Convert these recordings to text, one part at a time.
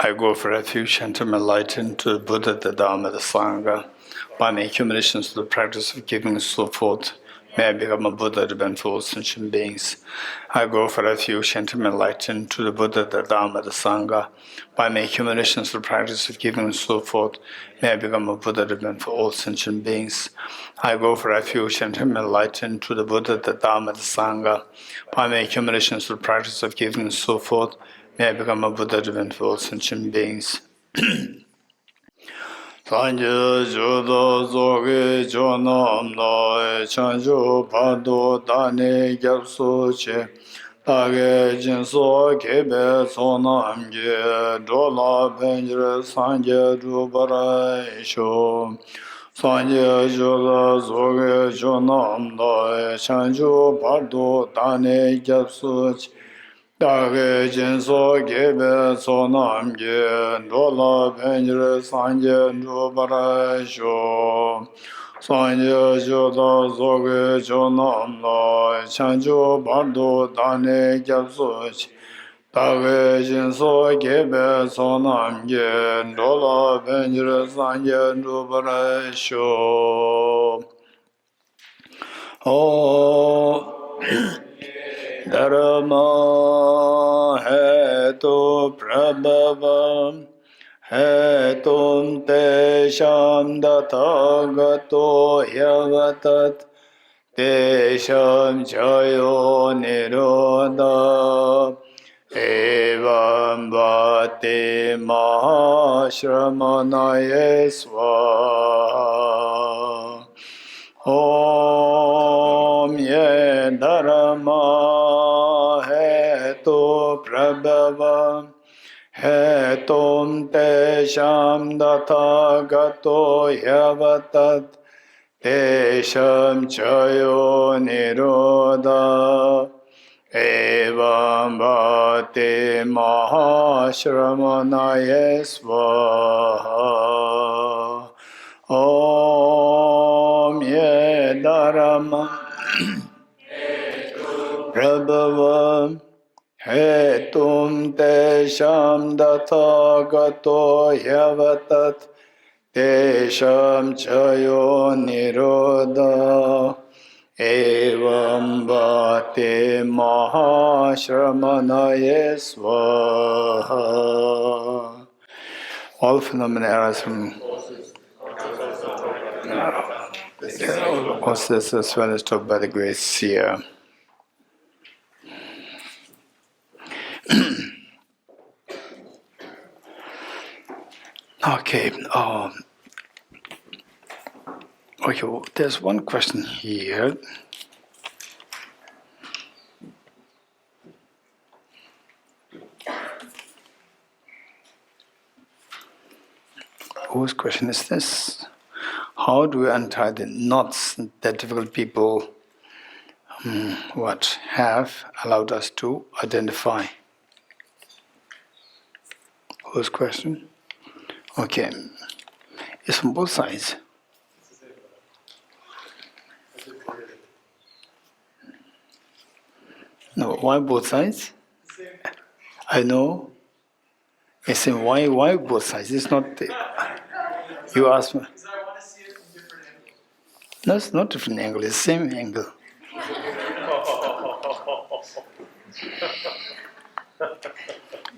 I go for refuge and to enlighten to the Buddha, the Dharma, the Sangha. By my accumulations to the practice of giving and so forth, may I become a Buddha to benefit all sentient beings. I go for refuge and to enlighten to the Buddha, the Dharma, the Sangha. By my accumulations to the practice of giving and so forth, may I become a Buddha to benefit all sentient beings. I go for refuge and to enlighten to the Buddha, the Dharma, the Sangha. By my accumulations to the practice of giving and so forth, may I become a Buddha to benefit all sentient beings. Sanje jodo zoge jonam noe chanjo pado dane gyapso che tage jinso kebe sonam ge dola benjre sanje dubara isho Sanje jodo zoge jonam noe chanjo pado dane gyapso che Dāgē jīnsō gībē sō nām gī, dōlā pēnjirē sāngyē nūparā shō. Sāngyē jōdā sōgē chō nām lā, chāngyō bārdō dāne gyab sō chī. Dāgē jīnsō gībē sō nām gī, dōlā pēnjirē sāngyē nūparā shō. Dharma hetu prabhava hetum tesham dathagato yavatat tesham chayo nirodha evam vate mahashramanaye swaha Om ye dharma hetu prabhava hetum tesham dathagato yavatat tesham chayo nirodha evam bhate mahashramanaye swaha Om ye dharma prabhava hetum tesham dathagato yavatat tesham chayo nirodha evam bhate mahashramanaye swaha. All phenomena arise from causes as well as taught by the great seer. Okay. Okay. Well, there's one question here. Whose question is this? How do we untie the knots that difficult people have allowed us to identify? Whose question? Okay. It's from both sides. No, why both sides? I know. I say why both sides? It's not. You ask me. No, it's not different angle. It's the same angle.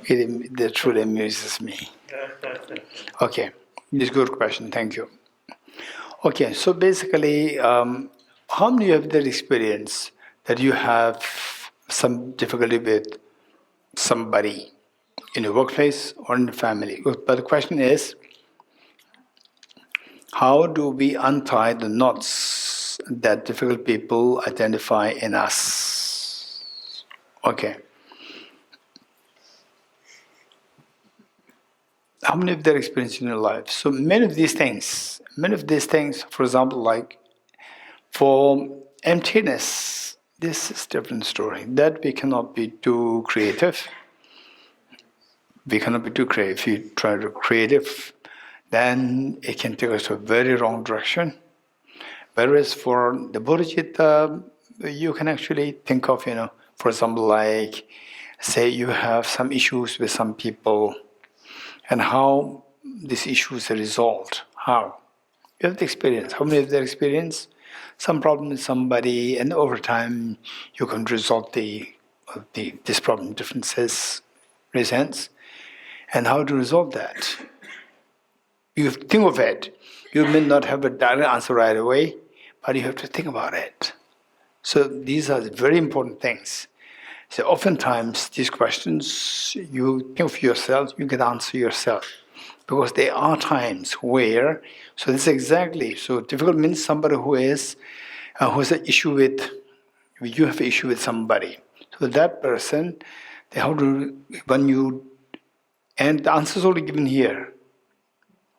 That truly amuses me. Okay, this is a good question. Thank you. Okay, so basically, how many of that experience that you have some difficulty with somebody in your workplace or in the family? But the question is, how do we untie the knots that difficult people identify in us? Okay. How many of that experience in your life? So many of these things, for example, like for emptiness, this is a different story. That we cannot be too creative. If you try to be creative, then it can take us to a very wrong direction. Whereas for the Bodhicitta, you can actually think of, for example, like, say you have some issues with some people, and how these issues are resolved. How? You have the experience. How many have that experience? Some problem with somebody, and over time you can resolve this problem, differences, resents, and how to resolve that. You think of it. You may not have a direct answer right away, but you have to think about it. So these are very important things. So oftentimes these questions, you think of yourself, you can answer yourself. Because there are times where, so this is exactly, so difficult means somebody who has an issue with, you have an issue with somebody. So that person, and the answer is already given here.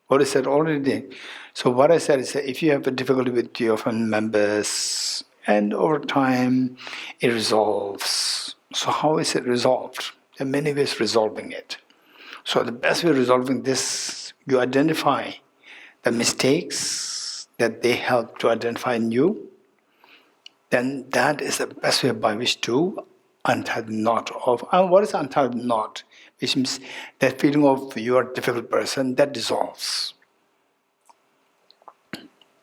What I said already. So what I said is that if you have a difficulty with your family members, and over time it resolves. So how is it resolved? There are many ways of resolving it. So the best way of resolving this, you identify the mistakes that they help to identify in you, then that is the best way by which to untie the knot of, and what is untie the knot? Which means that feeling of you are a difficult person, that dissolves.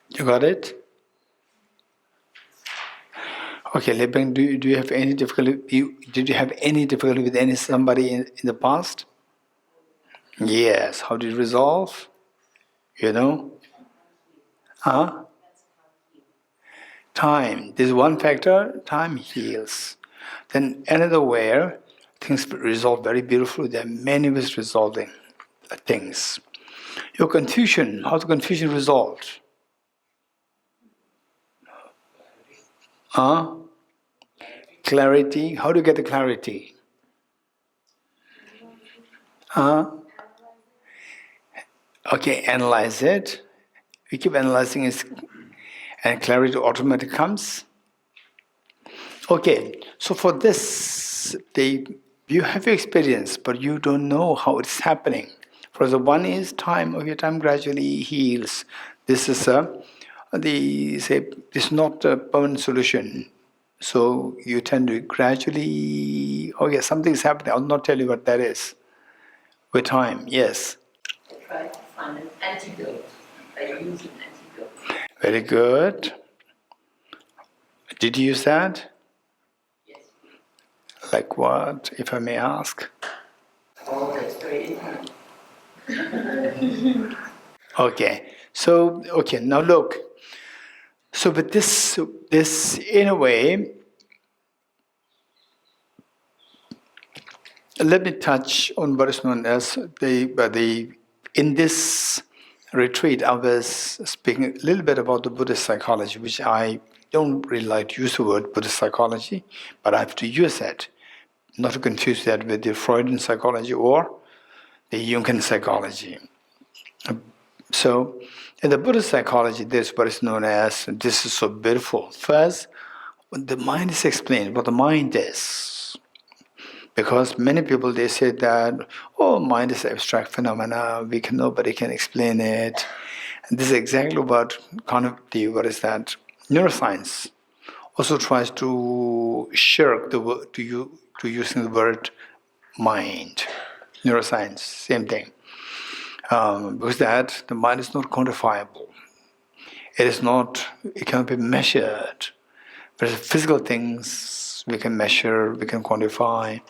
You got it? Okay, Lebeng, do you have any difficulty? Did you have any difficulty with somebody in the past? Yes. How did you resolve? You know? Huh? Time. There's one factor, time heals. Then another where things resolve very beautifully. There are many ways resolving things. Your confusion, how's the confusion resolved? Clarity. How do you get the clarity? Okay, analyze it. We keep analyzing it, and clarity automatically comes. Okay, so for this, you have experience, but you don't know how it's happening. For the one is time. Okay, time gradually heals. This is it's not a permanent solution. So you tend to gradually. Okay, something is happening. I'll not tell you what that is. With time, yes. Try to find an antidote by using antidote. Very good. Did you use that? Yes. Like what, if I may ask? Oh, that's very interesting. Okay. So, now look. So with this in a way, let me touch on what is known as in this retreat, I was speaking a little bit about the Buddhist psychology, which I don't really like to use the word Buddhist psychology, but I have to use it, not to confuse that with the Freudian psychology or the Jungian psychology. So, in the Buddhist psychology, there's what is known as, this is so beautiful. First, the mind is explained, what the mind is. Because many people, they say that, mind is abstract phenomena, nobody can explain it. And this is exactly what neuroscience also tries to shirk to using the word mind. Neuroscience, same thing. Because the mind is not quantifiable. It cannot be measured. Whereas physical things we can measure, we can quantify.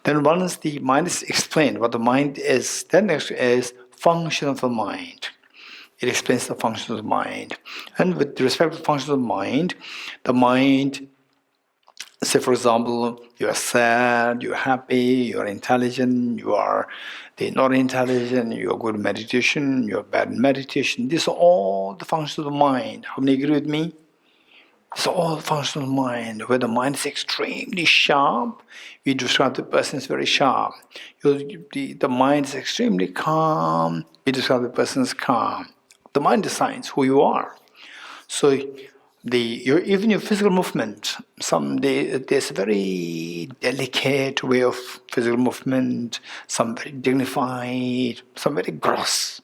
Then once the mind is explained, what the mind is, then next is function of the mind. It explains the function of the mind. And with respect to the function of the mind, say for example, you are sad, you are happy, you are intelligent, you are not intelligent, you are good in meditation, you are bad in meditation. These are all the functions of the mind. How many agree with me? It's all functional mind. Where the mind is extremely sharp, we describe the person as very sharp. The mind is extremely calm, we describe the person as calm. The mind decides who you are. So even your physical movement, there's a very delicate way of physical movement, some very dignified, some very gross.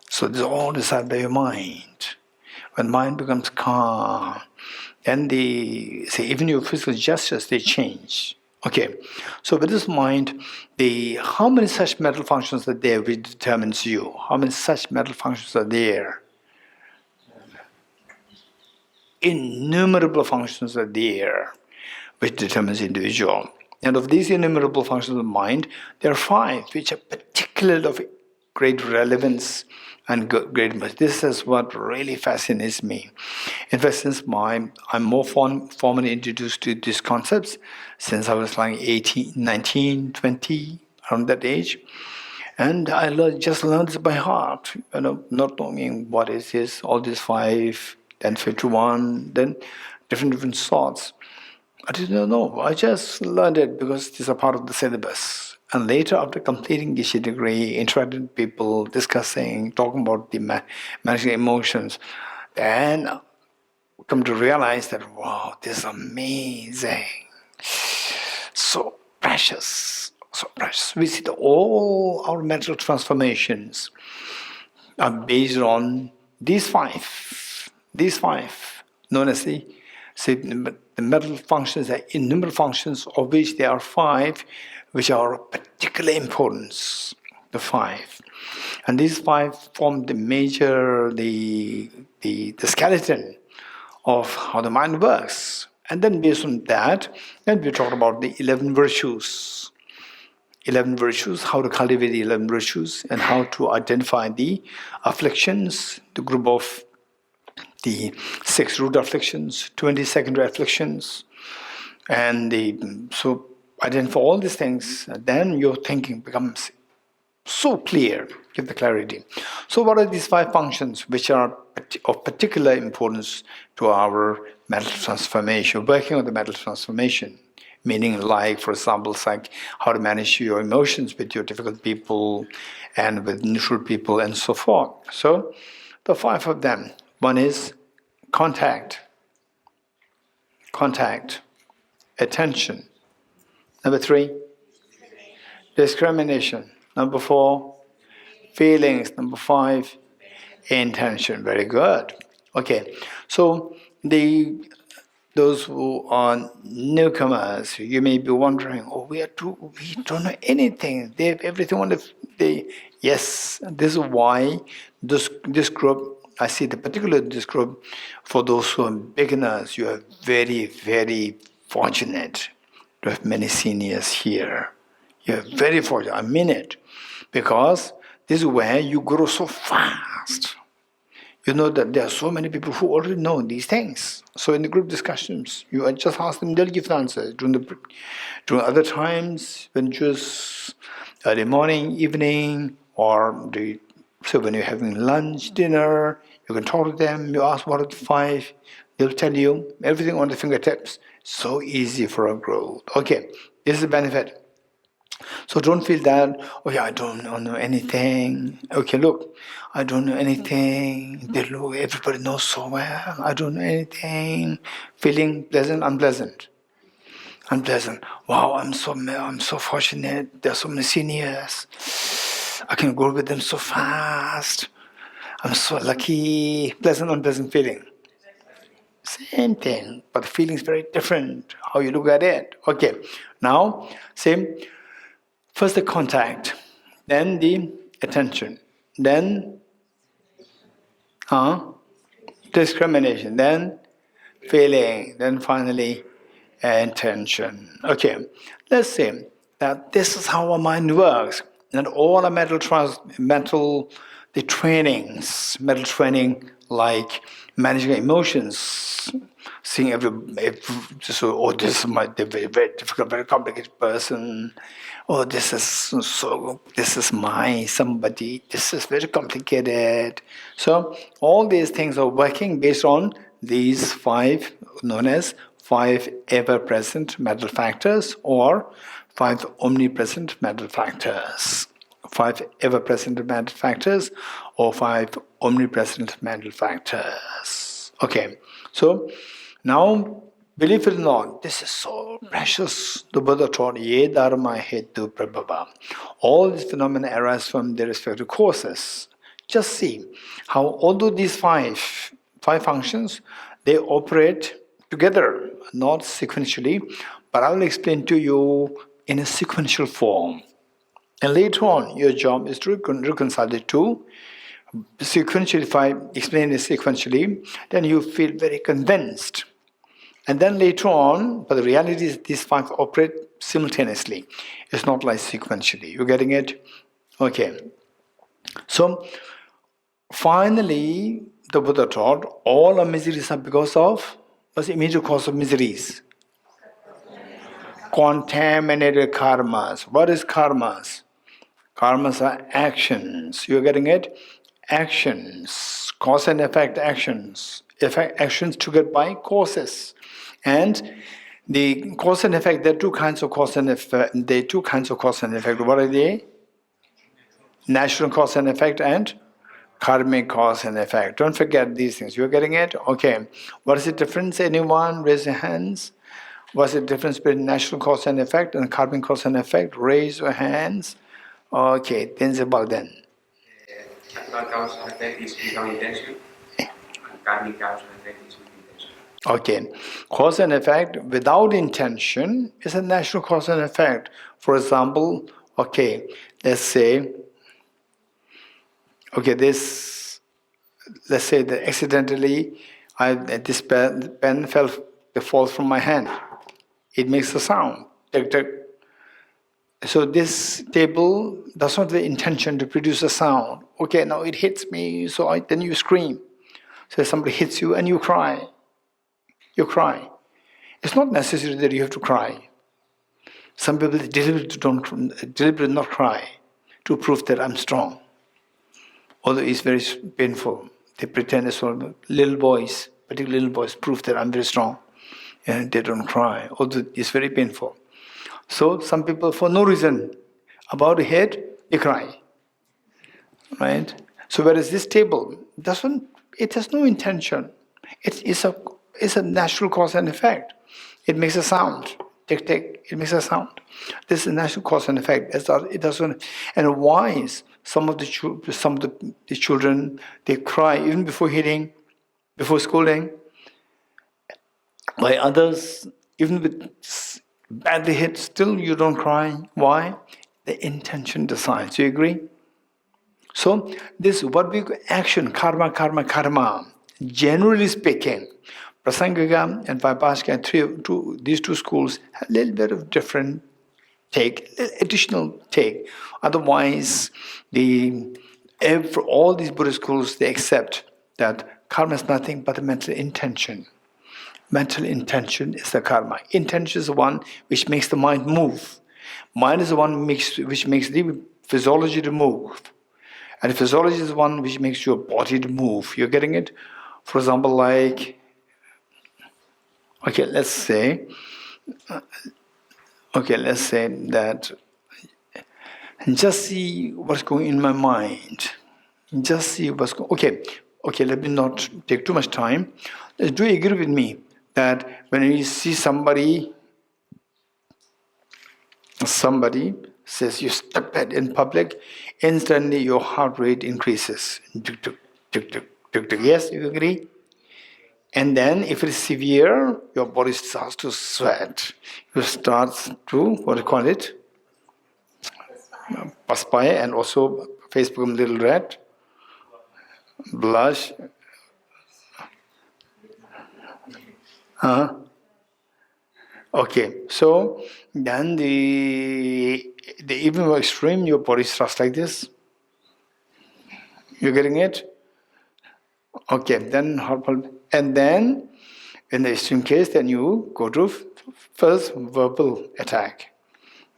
So this is all decided by your mind. When mind becomes calm, then even your physical gestures, they change. Okay, so with this mind, how many such mental functions are there which determines you? How many such mental functions are there? Innumerable functions are there which determines the individual. And of these innumerable functions of the mind, there are 5 which are particularly of great relevance and great much. This is what really fascinates me. In fact, since I'm more formally introduced to these concepts since I was like 18, 19, 20, around that age. And I just learned this by heart, not knowing what is this, all these 5, then 51, then different thoughts. I didn't know. I just learned it because it is a part of the syllabus. And later, after completing Geshe degree, interacting with people, discussing, talking about the managing emotions, then come to realize that, wow, this is amazing. So precious, so precious. We see that all our mental transformations are based on these 5, known as the mental functions, are innumerable functions, of which there are 5 which are of particular importance, the 5. And these 5 form the major, the skeleton of how the mind works. And then based on that, then we talk about the 11 virtues. 11 virtues, how to cultivate the 11 virtues, and how to identify the afflictions, the group of the 6 root afflictions, 20 secondary afflictions, and so identify all these things, then your thinking becomes so clear, give the clarity. So what are these 5 functions which are of particular importance to our mental transformation, working on the mental transformation? Meaning, like, for example, it's like how to manage your emotions with your difficult people and with neutral people and so forth. So the 5 of them. One is contact, attention. Number 3, discrimination. Number 4, feelings. Number 5, intention. Very good. Okay, so those who are newcomers, you may be wondering, oh, we don't know anything. They have everything yes, this is why this group, I see the particular this group, for those who are beginners, you are very, very fortunate to have many seniors here. You are very fortunate, I mean it, because this is where you grow so fast. You know that there are so many people who already know these things. So in the group discussions, you just ask them, they'll give the answers. During other times, when just early morning, evening, or so when you're having lunch, dinner, you can talk to them, you ask what are the 5, they'll tell you everything on the fingertips. So easy for our growth. Okay, this is the benefit. So don't feel that, oh yeah, I don't know anything. Okay, look, I don't know anything. Everybody knows so well. I don't know anything. Feeling pleasant, unpleasant. Unpleasant. Wow, I'm so fortunate. There are so many seniors. I can go with them so fast. I'm so lucky. Pleasant, unpleasant feeling. Same thing, but the feeling is very different. How you look at it. Okay, now same. First the contact, then the attention, then discrimination, then feeling, then finally intention. Okay, let's say that this is how our mind works, and all our mental training like managing emotions, seeing this is very, very difficult, very complicated person. Oh, this is my somebody. This is very complicated. So all these things are working based on these 5, known as 5 ever-present mental factors, or 5 omnipresent mental factors. 5 ever-present mental factors, or 5 omnipresent mental factors. Okay, so now, believe it or not, this is so precious. The Buddha taught, Ye dharma hetu prabhava. All these phenomena arise from their respective causes. Just see how, although these 5 functions, they operate together, not sequentially, But I will explain to you in a sequential form. And later on, your job is to reconcile the two. Sequentially, if I explain it sequentially, then you feel very convinced. And then later on, but the reality is these facts operate simultaneously. It's not like sequentially. You getting it? Okay. So, finally, the Buddha taught all our miseries are because of, what's the immediate cause of miseries? Contaminated karmas. What is karmas? Karmas are actions. You're getting it? Actions. Cause and effect actions. Actions triggered by causes. And the cause and effect, there are two kinds of cause and effect. There are two kinds of cause and effect. What are they? Natural cause and effect and karmic cause and effect. Don't forget these things. You're getting it? Okay. What is the difference? Anyone? Raise your hands. What's the difference between natural cause and effect and karmic cause and effect? Raise your hands. Okay, then about then. Natural cause and effect is without intention, and karmic cause and effect is with intention. Okay, cause and effect without intention is a natural cause and effect. For example, okay, let's say, let's say that accidentally this pen falls from my hand. It makes a sound. Tick, tick. So this table does not have the intention to produce a sound. Okay, now it hits me, so then you scream. So somebody hits you and you cry. You cry. It's not necessary that you have to cry. Some people deliberately not cry to prove that I'm strong. Although it's very painful. They pretend it's all little boys, particularly little boys, prove that I'm very strong. And they don't cry, although it's very painful. So some people, for no reason, about a head, they cry. Right? So whereas this table it has no intention. It's a natural cause and effect. It makes a sound. Tick tick. It makes a sound. This is a natural cause and effect. It doesn't. And why is some of the children they cry even before hitting, before scolding? By others, even with badly hit, still you don't cry. Why? The intention decides. You agree? So this what we call action, karma. Generally speaking, Prasangika and Vipassana, these two schools have a little bit of different take, additional take. Otherwise, for all these Buddhist schools, they accept that karma is nothing but a mental intention. Mental intention is the karma. Intention is the one which makes the mind move. Mind is the one which makes the physiology to move. And the physiology is the one which makes your body to move. You're getting it? For example, like, let's say that just see what's going in my mind. Just see what's going. Okay. Let me not take too much time. Do you agree with me that when you see somebody says you step bad in public, instantly your heart rate increases. Yes, you agree? And then if it is severe, your body starts to sweat. You start to, what do you call it? Perspire, and also face becomes a little red. Blush. Okay, so then the even more extreme, your body starts like this. You're getting it? Okay, then and then in the extreme case, then you go to first verbal attack,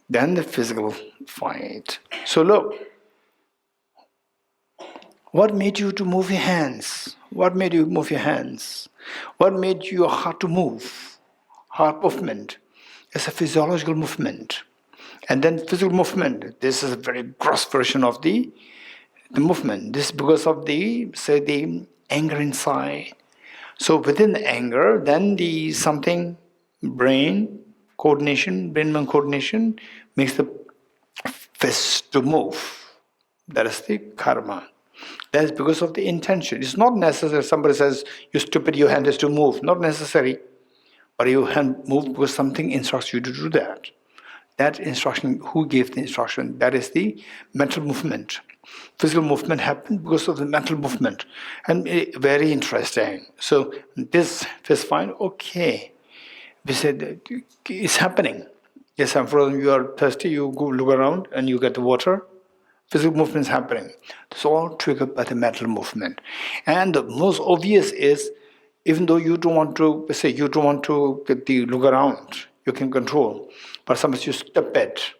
then the physical fight. So look, what made you to move your hands? What made you move your hands? What made your heart to move? Heart movement is a physiological movement. And then physical movement, this is a very gross version of the movement. This is because of the anger inside. So within the anger, then the brain mind coordination makes the fist to move. That is the karma. That is because of the intention. It's not necessary. Somebody says, "You stupid, your hand is to move." Not necessary. But your hand moves because something instructs you to do that. That instruction, who gave the instruction? That is the mental movement. Physical movement happened because of the mental movement. And very interesting. So this is fine, okay. We said, it's happening. Yes, I'm frozen, you are thirsty, you go look around and you get the water. Physical movement is happening. It's all triggered by the mental movement. And the most obvious is, even though you don't want to, say you don't want to get the look around, you can control. But sometimes you step it,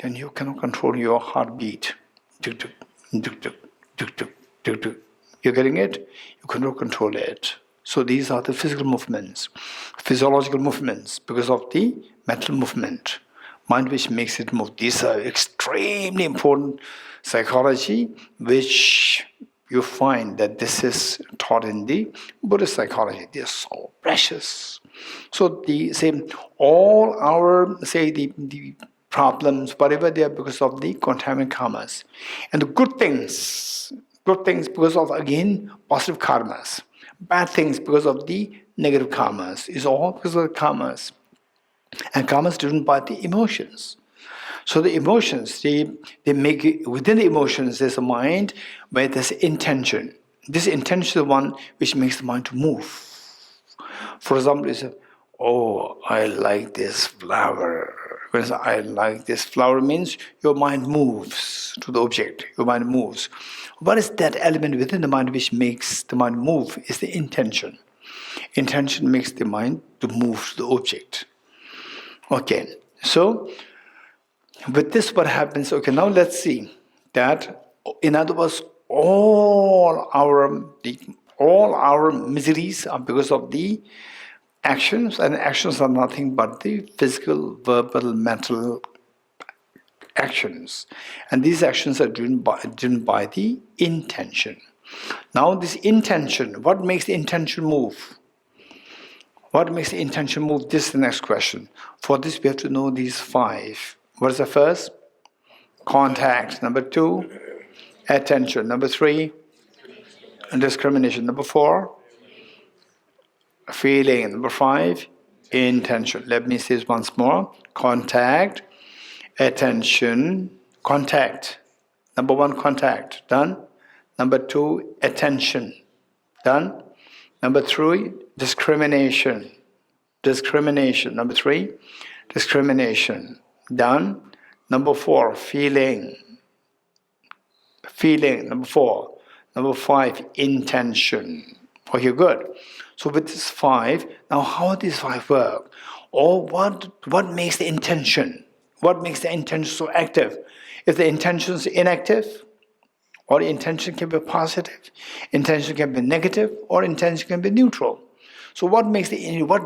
then you cannot control your heartbeat. Tuk, tuk, tuk, tuk, tuk, tuk, tuk, tuk. You're getting it? You cannot control it. So these are the physical movements, physiological movements, because of the mental movement. Mind which makes it move. These are extremely important psychology, which you find that this is taught in the Buddhist psychology. They are so precious. So all our the problems, whatever they are, because of the contaminant karmas, and the good things because of again positive karmas, bad things because of the negative karmas, is all because of the karmas. And karma is driven by the emotions. So the emotions, they make it, within the emotions there's a mind where there's intention. This intention is the one which makes the mind to move. For example, you say, oh, I like this flower. When I like this flower means your mind moves to the object. Your mind moves. What is that element within the mind which makes the mind move? Is the intention. Intention makes the mind to move to the object. Okay, so with this what happens, okay, now let's see that, in other words, all our miseries are because of the actions, and actions are nothing but the physical, verbal, mental actions. And these actions are driven by the intention. Now this intention, what makes the intention move? What makes the intention move? This is the next question. For this, we have to know these 5. What is the first? Contact. Number 2, attention. Number 3, discrimination. Number 4, feeling. Number 5, intention. Let me say this once more. Contact, attention, contact. Number 1, contact. Done. Number 2, attention. Done. Number 3, discrimination. Discrimination. Number 3, discrimination. Done. Number 4, feeling. Feeling. Number 4. Number 5, intention. Okay, good. So with this 5, now how these 5 work? Or what makes the intention? What makes the intention so active? If the intention is inactive, or intention can be positive, intention can be negative, or intention can be neutral. So what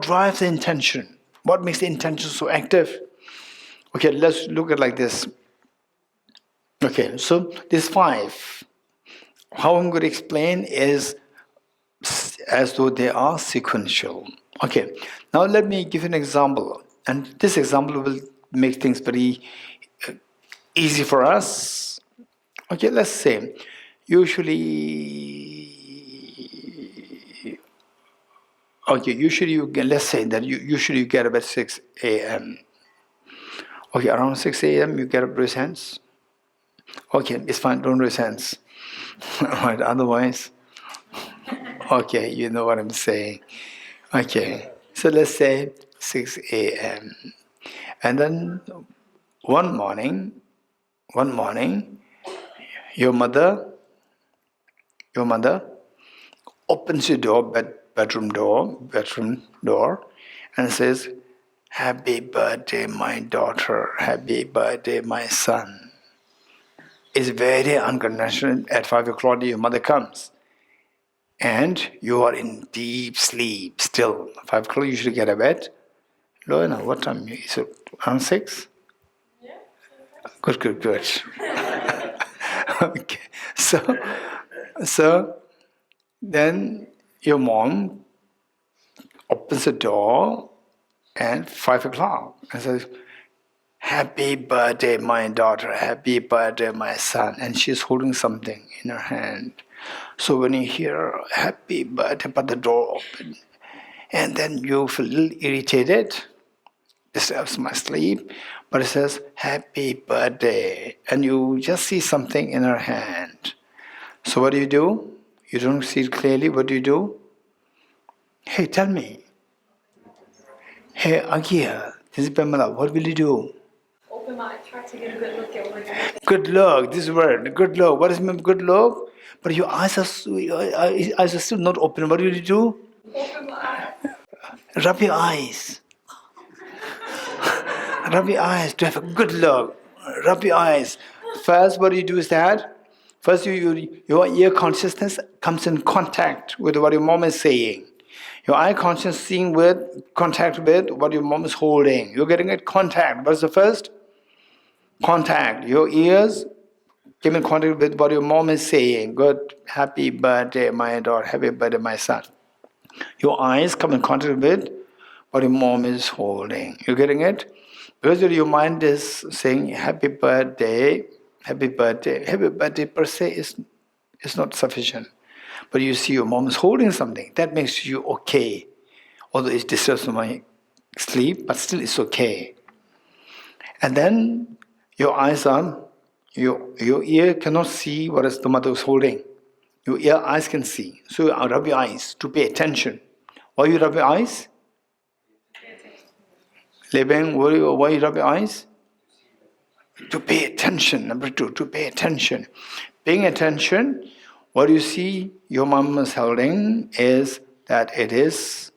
drives the intention? What makes the intention so active? Okay, let's look at like this. Okay, so these 5, how I'm going to explain is as though they are sequential. Okay, now let me give you an example. And this example will make things very easy for us. Okay, let's say, usually let's say that usually you get up at 6 a.m. Okay, around 6 a.m. you get up, raise hands. Okay, it's fine, don't raise hands. Right, otherwise, okay, you know what I'm saying. Okay, so let's say 6 a.m. And then one morning, your mother opens your door, bedroom door, and says, "Happy birthday, my daughter. Happy birthday, my son." It's very unconventional. At 5 o'clock, your mother comes, and you are in deep sleep still. 5 o'clock, you should get a bed. Loina, what time is it? Around 6? Yeah. Good. Okay, so then your mom opens the door at 5 o'clock and says, "Happy birthday, my daughter. Happy birthday, my son." And she's holding something in her hand. So when you hear "happy birthday," but the door open, And then you feel a little irritated, disturbs my sleep, but it says, happy birthday. And you just see something in her hand. So what do? You don't see it clearly, what do? Hey, tell me. Hey, Agia, this is Pamela, what will you do? Open my eye, try to get a good look at what it is. Good luck, this word, good luck. What is good luck? But your eyes are still not open. What will you do? Open my eye. Rub your eyes. Rub your eyes to have a good look. Rub your eyes. First, what you do is that first your ear consciousness comes in contact with what your mom is saying. Your eye consciousness seeing with contact with what your mom is holding. You're getting it contact. What's the first? Contact. Your ears came in contact with what your mom is saying. Good, happy birthday, my daughter. Happy birthday, my son. Your eyes come in contact with what your mom is holding. You're getting it? Because your mind is saying happy birthday per se is not sufficient. But you see your mom is holding something, that makes you okay. Although it disturbs my sleep, but still it's okay. And then your ear cannot see what is the mother is holding. Your eyes can see. So you rub your eyes to pay attention. Why you rub your eyes? Lebeng, why you rub your eyes? To pay attention. Number 2, to pay attention. Paying attention, what you see your mom is holding is that it is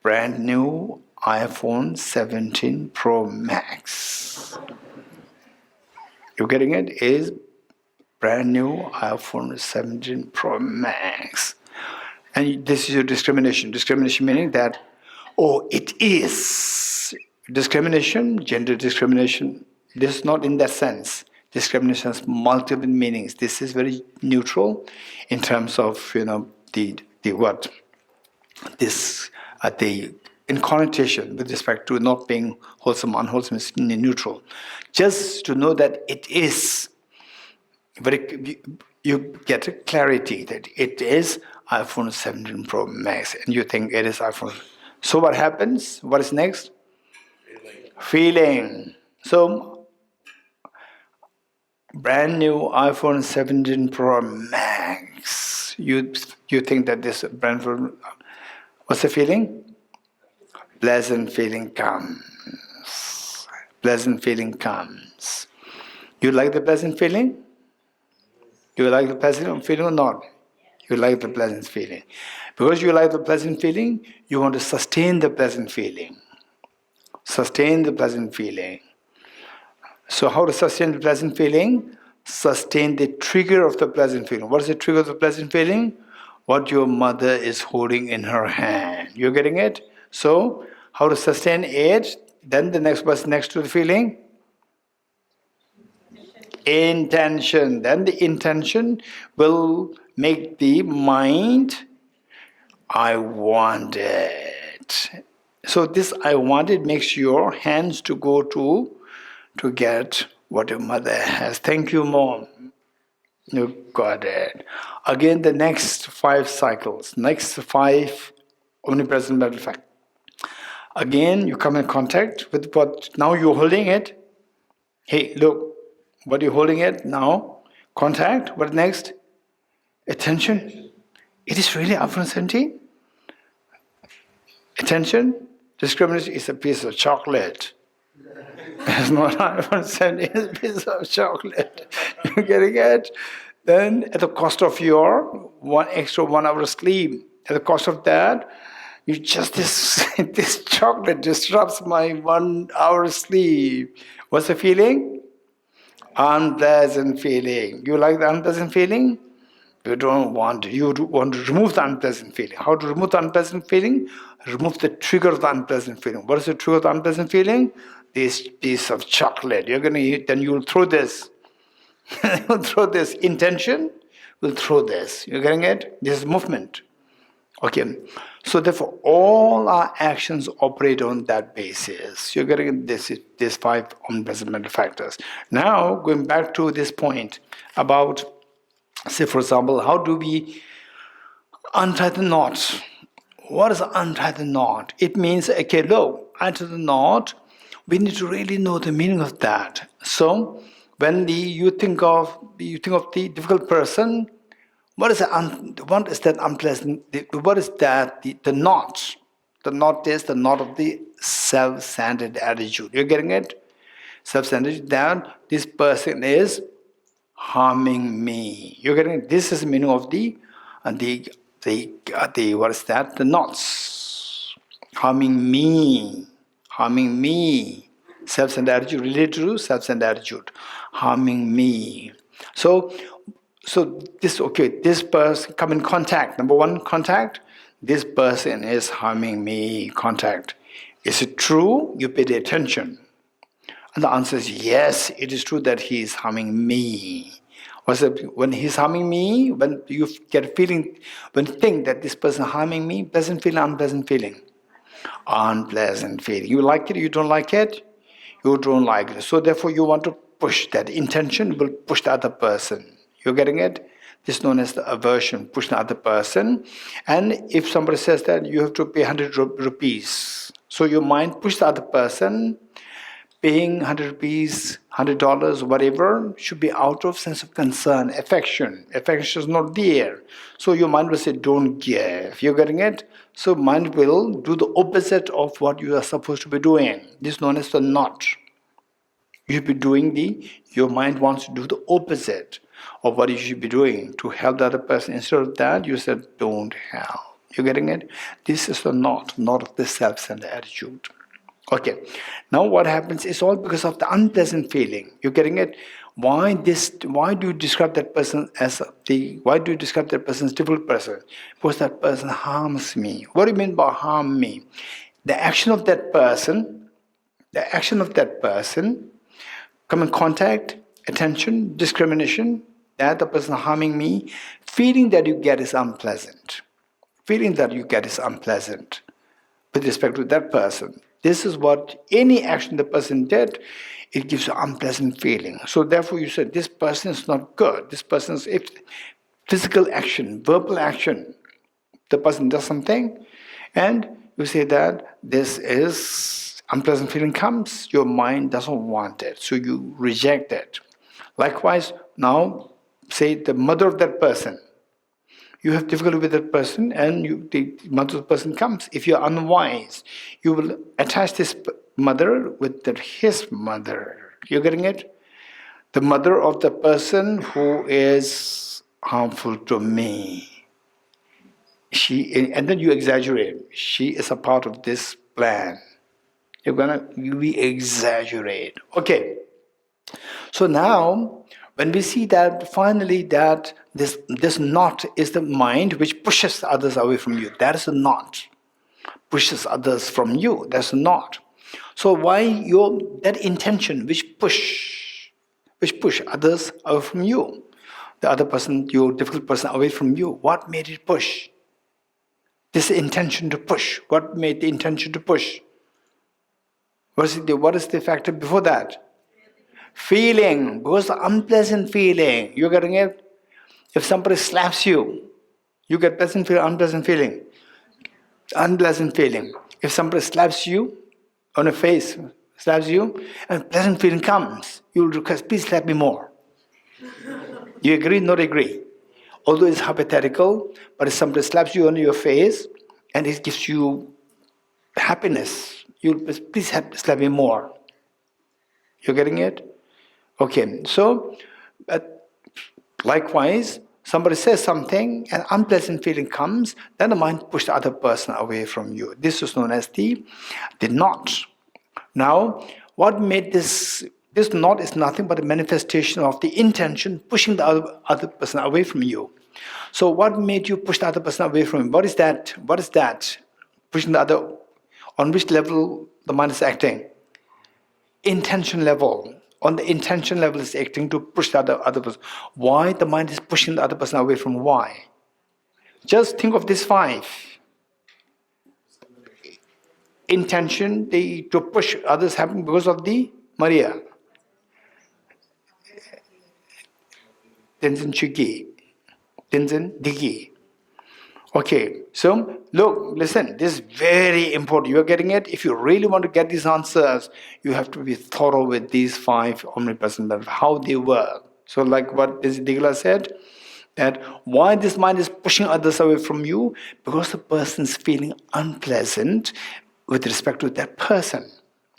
brand new iPhone 17 Pro Max. You getting it? Is brand new iPhone 17 Pro Max. And this is your discrimination. Discrimination meaning that, oh, it is. Discrimination, gender discrimination, this is not in that sense. Discrimination has multiple meanings. This is very neutral in terms of, the in connotation with respect to not being wholesome, unwholesome is neutral. Just to know that it is, you get clarity that it is iPhone 17 Pro Max, and you think it is iPhone. So what happens? What is next? Feeling. So, brand new iPhone 17 Pro Max. You think that this brand phone, what's the feeling? Pleasant feeling comes. Pleasant feeling comes. You like the pleasant feeling? Do you like the pleasant feeling or not? You like the pleasant feeling. Because you like the pleasant feeling, you want to sustain the pleasant feeling. Sustain the pleasant feeling. So how to sustain the pleasant feeling? Sustain the trigger of the pleasant feeling. What is the trigger of the pleasant feeling? What your mother is holding in her hand. You're getting it? So, how to sustain it? Then the next person next to the feeling? Intention. Then the intention will make the mind, I want it. So this I want it makes your hands to go to get what your mother has. Thank you, Mom. You got it. Again, the next 5 cycles, next 5 omnipresent mental fact. Again, you come in contact with what, now you're holding it. Hey, look, what are you holding it now? Contact, what next? Attention. It is really iPhone 17? Attention. Discrimination is a piece of chocolate. It's not iPhone 17, it's a piece of chocolate. You're getting it? Then at the cost of your extra 1 hour sleep, at the cost of that, you just this chocolate disrupts my 1 hour sleep. What's the feeling? Unpleasant feeling. You like the unpleasant feeling? You don't want you want to remove the unpleasant feeling. How to remove the unpleasant feeling? Remove the trigger of the unpleasant feeling. What is the trigger of the unpleasant feeling? This piece of chocolate. You're gonna eat, then you'll throw this. You'll throw this. Intention will throw this. You're getting it? This is movement. Okay. So therefore, all our actions operate on that basis. You're getting this 5 unpleasant mental factors. Now, going back to this point about, say for example, how do we untie the knots? What is untie the knot? It means, okay, look, untie the knot, we need to really know the meaning of that. So when you think of the difficult person, what is that unpleasant? What is that? The knot. The knot is the knot of the self-centered attitude. You're getting it? Self-centered. That this person is harming me. You're getting it? This is the meaning of the what is that? The knots. Harming me. Harming me. Self-centered attitude related to self-centered attitude. Harming me. So this person come in contact. Number one, contact. This person is harming me. Contact. Is it true? You pay the attention. And the answer is yes, it is true that he is harming me. When he's harming me, when you get a feeling, when you think that this person harming me, pleasant feeling, unpleasant feeling? Unpleasant feeling. You like it, you don't like it? You don't like it. So therefore you want to push that intention, will push the other person. You're getting it? This is known as the aversion, push the other person. And if somebody says that you have to pay 100 rupees, so your mind push the other person, paying 100 rupees, $100, whatever, should be out of sense of concern, affection. Affection is not there. So your mind will say, don't give. You're getting it? So mind will do the opposite of what you are supposed to be doing. This is known as the knot. You should be doing your mind wants to do the opposite of what you should be doing to help the other person. Instead of that, you said, don't help. You're getting it? This is the knot of the self-centered attitude. Okay, now what happens is all because of the unpleasant feeling. You're getting it? Why do you describe that person as why do you describe that person as a difficult person? Because that person harms me. What do you mean by harm me? The action of that person, come in contact, attention, discrimination, that the person harming me, feeling that you get is unpleasant. Feeling that you get is unpleasant with respect to that person. This is what any action the person did, it gives an unpleasant feeling. So therefore you said, this person is not good. This person is physical action, verbal action. The person does something, and you say that this is unpleasant feeling comes, your mind doesn't want it, so you reject it. Likewise, now say the mother of that person. You have difficulty with that person, and the mother of the person comes. If you are unwise, you will attach this mother with his mother. You're getting it? The mother of the person who is harmful to me. And then you exaggerate. She is a part of this plan. You exaggerate. Okay. So now, when we see that finally that this knot is the mind which pushes others away from you. That is a knot. Pushes others from you. That's a knot. So why that intention which push others away from you, the other person, your difficult person away from you, what made it push? This intention to push. What made the intention to push? What is the factor before that? Feeling, because the unpleasant feeling. You're getting it? If somebody slaps you, you get pleasant feeling, unpleasant feeling. Unpleasant feeling. If somebody slaps you on the face, slaps you, and pleasant feeling comes, you'll request, please slap me more. You agree, not agree? Although it's hypothetical, but if somebody slaps you on your face and it gives you happiness, you'll please slap me more. You're getting it? Okay, so likewise, somebody says something, an unpleasant feeling comes, then the mind pushes the other person away from you. This is known as the knot. Now, what made this knot is nothing but a manifestation of the intention pushing the other person away from you. So what made you push the other person away from you? What is that? What is that? Pushing the other, on which level the mind is acting? Intention level. On the intention level is acting to push the other person. Why the mind is pushing the other person away from why? Just think of these 5. Intention to push others happen because of the Maria. Tenzin Chigi. Tenzin Digi. Okay, so look, listen, this is very important. You're getting it? If you really want to get these answers, you have to be thorough with these 5 omnipresent levels, how they work. So like what Digla said, that why this mind is pushing others away from you, because the person's feeling unpleasant with respect to that person.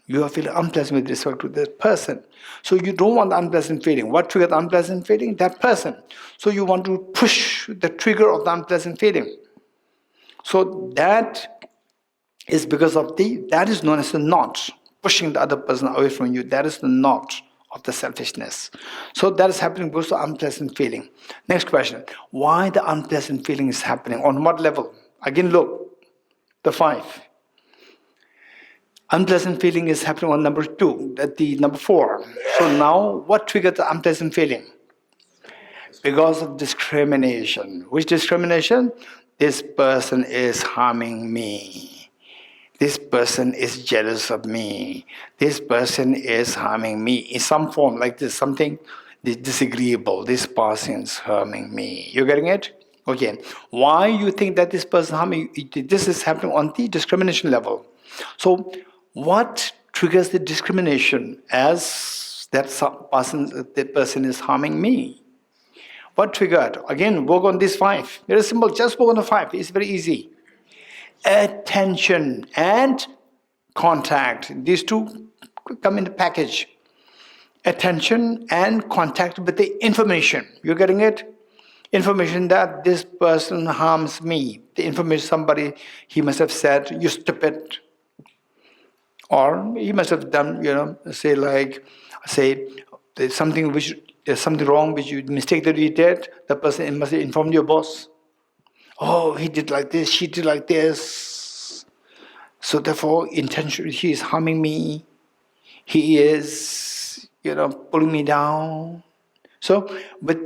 You are feeling unpleasant with respect to that person. So you don't want the unpleasant feeling. What triggers the unpleasant feeling? That person. So you want to push the trigger of the unpleasant feeling. So that is because of that is known as the knot, pushing the other person away from you. That is the knot of the selfishness. So that is happening because of the unpleasant feeling. Next question, why the unpleasant feeling is happening? On what level? Again, look, the 5. Unpleasant feeling is happening on number 2, at the number 4. So now, what triggered the unpleasant feeling? Because of discrimination. Which discrimination? This person is harming me. This person is jealous of me. This person is harming me in some form, like this, something disagreeable. This person is harming me. You getting it? Okay. Why you think that this person harming you? This is happening on the discrimination level. So, what triggers the discrimination as that person is harming me? What triggered? Again, work on these 5. Very simple, just work on the 5. It's very easy. Attention and contact. These 2 come in the package. Attention and contact with the information. You're getting it? Information that this person harms me. The information he must have said, you stupid. Or he must have done, there's something wrong which you mistake that you did, the person must have informed your boss. Oh, he did like this, she did like this. So therefore, intentionally, he is harming me. He is, pulling me down. So with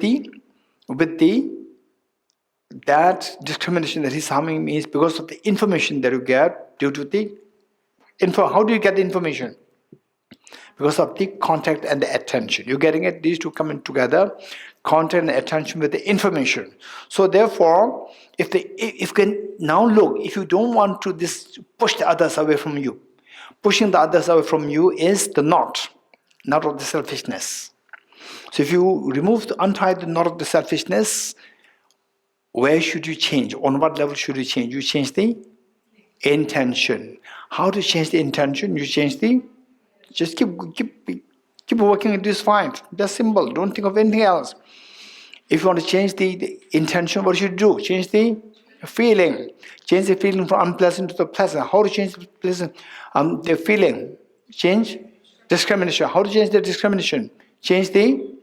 that discrimination that he's harming me is because of the information that you get due to the how do you get the information? Because of the contact and the attention. You're getting it? These 2 come in together. Contact and attention with the information. So therefore, if you don't want to push the others away from you, pushing the others away from you is the knot of the selfishness. So if you untie the knot of the selfishness, where should you change? On what level should you change? You change the intention. How to change the intention? You change just keep working with this 5. That's simple. Don't think of anything else. If you want to change the intention, what should you do? Change the feeling. Change the feeling from unpleasant to the pleasant. How to change the pleasant? The feeling. Change discrimination. How to change the discrimination? Change the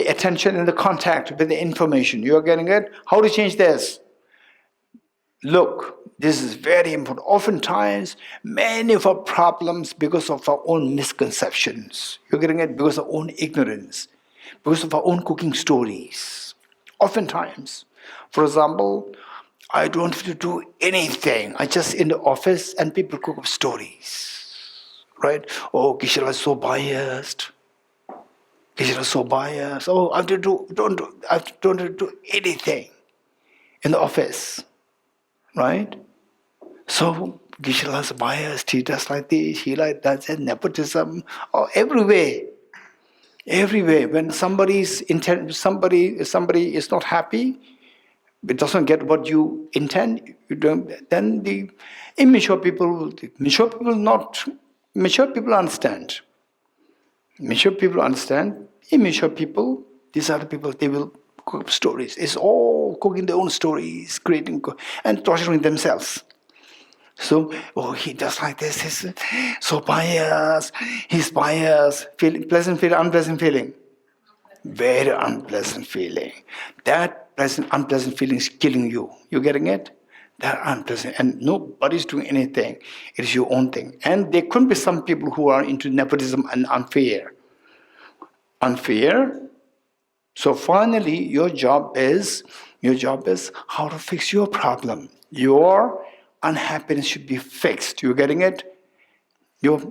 attention and the contact with the information. You are getting it? How to change this? Look, this is very important. Oftentimes, many of our problems because of our own misconceptions. You're getting it? Because of our own ignorance. Because of our own cooking stories. Oftentimes. For example, I don't have to do anything. I just in the office and people cook up stories. Right? Oh, Geshe-la is so biased. Geshe-la is so biased. Oh, I don't have to do anything in the office. Right? So Geshe-la is biased, he does like this, he like that, and nepotism, everywhere. Everywhere. When somebody is not happy, it doesn't get what you intend, then the immature people understand. Mature people understand. Immature people, these are the people, they will cook up stories. It's all cooking their own stories, creating and torturing themselves. So, he does like this, he's so biased, he's biased, pleasant feeling, unpleasant feeling. Very unpleasant feeling. That unpleasant feeling is killing you. You getting it? That unpleasant, and nobody's doing anything. It is your own thing. And there could be some people who are into nepotism and unfair. So finally, your job is how to fix your problem. Your unhappiness should be fixed. You're getting it?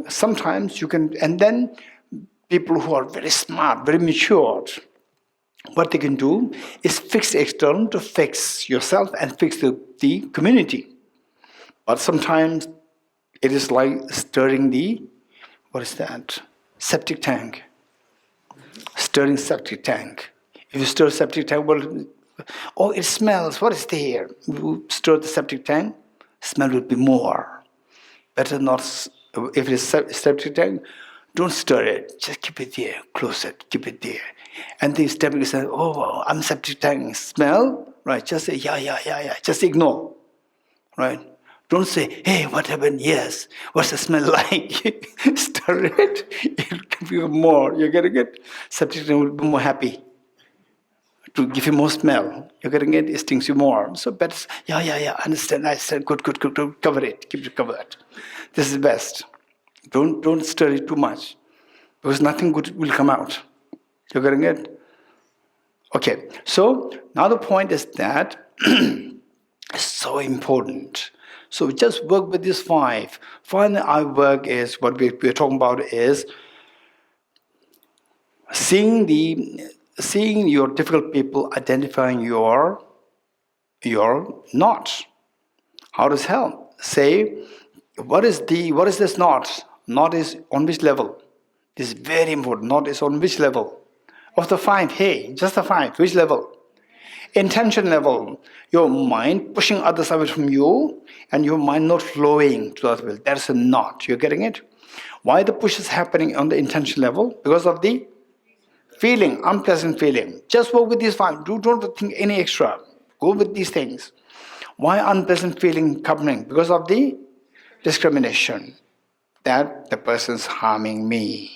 Sometimes you can, and then people who are very smart, very matured, what they can do is fix the external to fix yourself and fix the community. But sometimes it is like stirring the, what is that? Septic tank. Stirring septic tank. If you stir septic tank, well, oh, it smells. What is there? You stir the septic tank, smell will be more. Better not, if it is septic tank, don't stir it. Just keep it there. Close it. Keep it there. And the septic tank says, oh, I'm septic tank. Smell? Right. Just say, yeah. Just ignore. Right. Don't say, hey, what happened? Yes. What's the smell like? Stir it. It'll give you more. You're getting it? Septic tank will be more happy to give you more smell. You're getting it? It stings you more. So better, yeah. Understand. Good. Cover it. Keep it covered. This is best. Don't stir it too much, because nothing good will come out. You're getting it? Okay. So now the point is that it's so important. So just work with these five. Finally, our work is, what we're talking about is seeing your difficult people, identifying your knot. How does help? Say, what is this knot? Knot is on which level? This is very important. Knot is on which level? Of the five, hey, just the five, which level? Intention level, your mind pushing others away from you and your mind not flowing to that will. That's a knot. You're getting it? Why the push is happening on the intention level? Because of the feeling, unpleasant feeling. Just work with these five. Don't think any extra. Go with these things. Why unpleasant feeling coming? Because of the discrimination. That the person's harming me.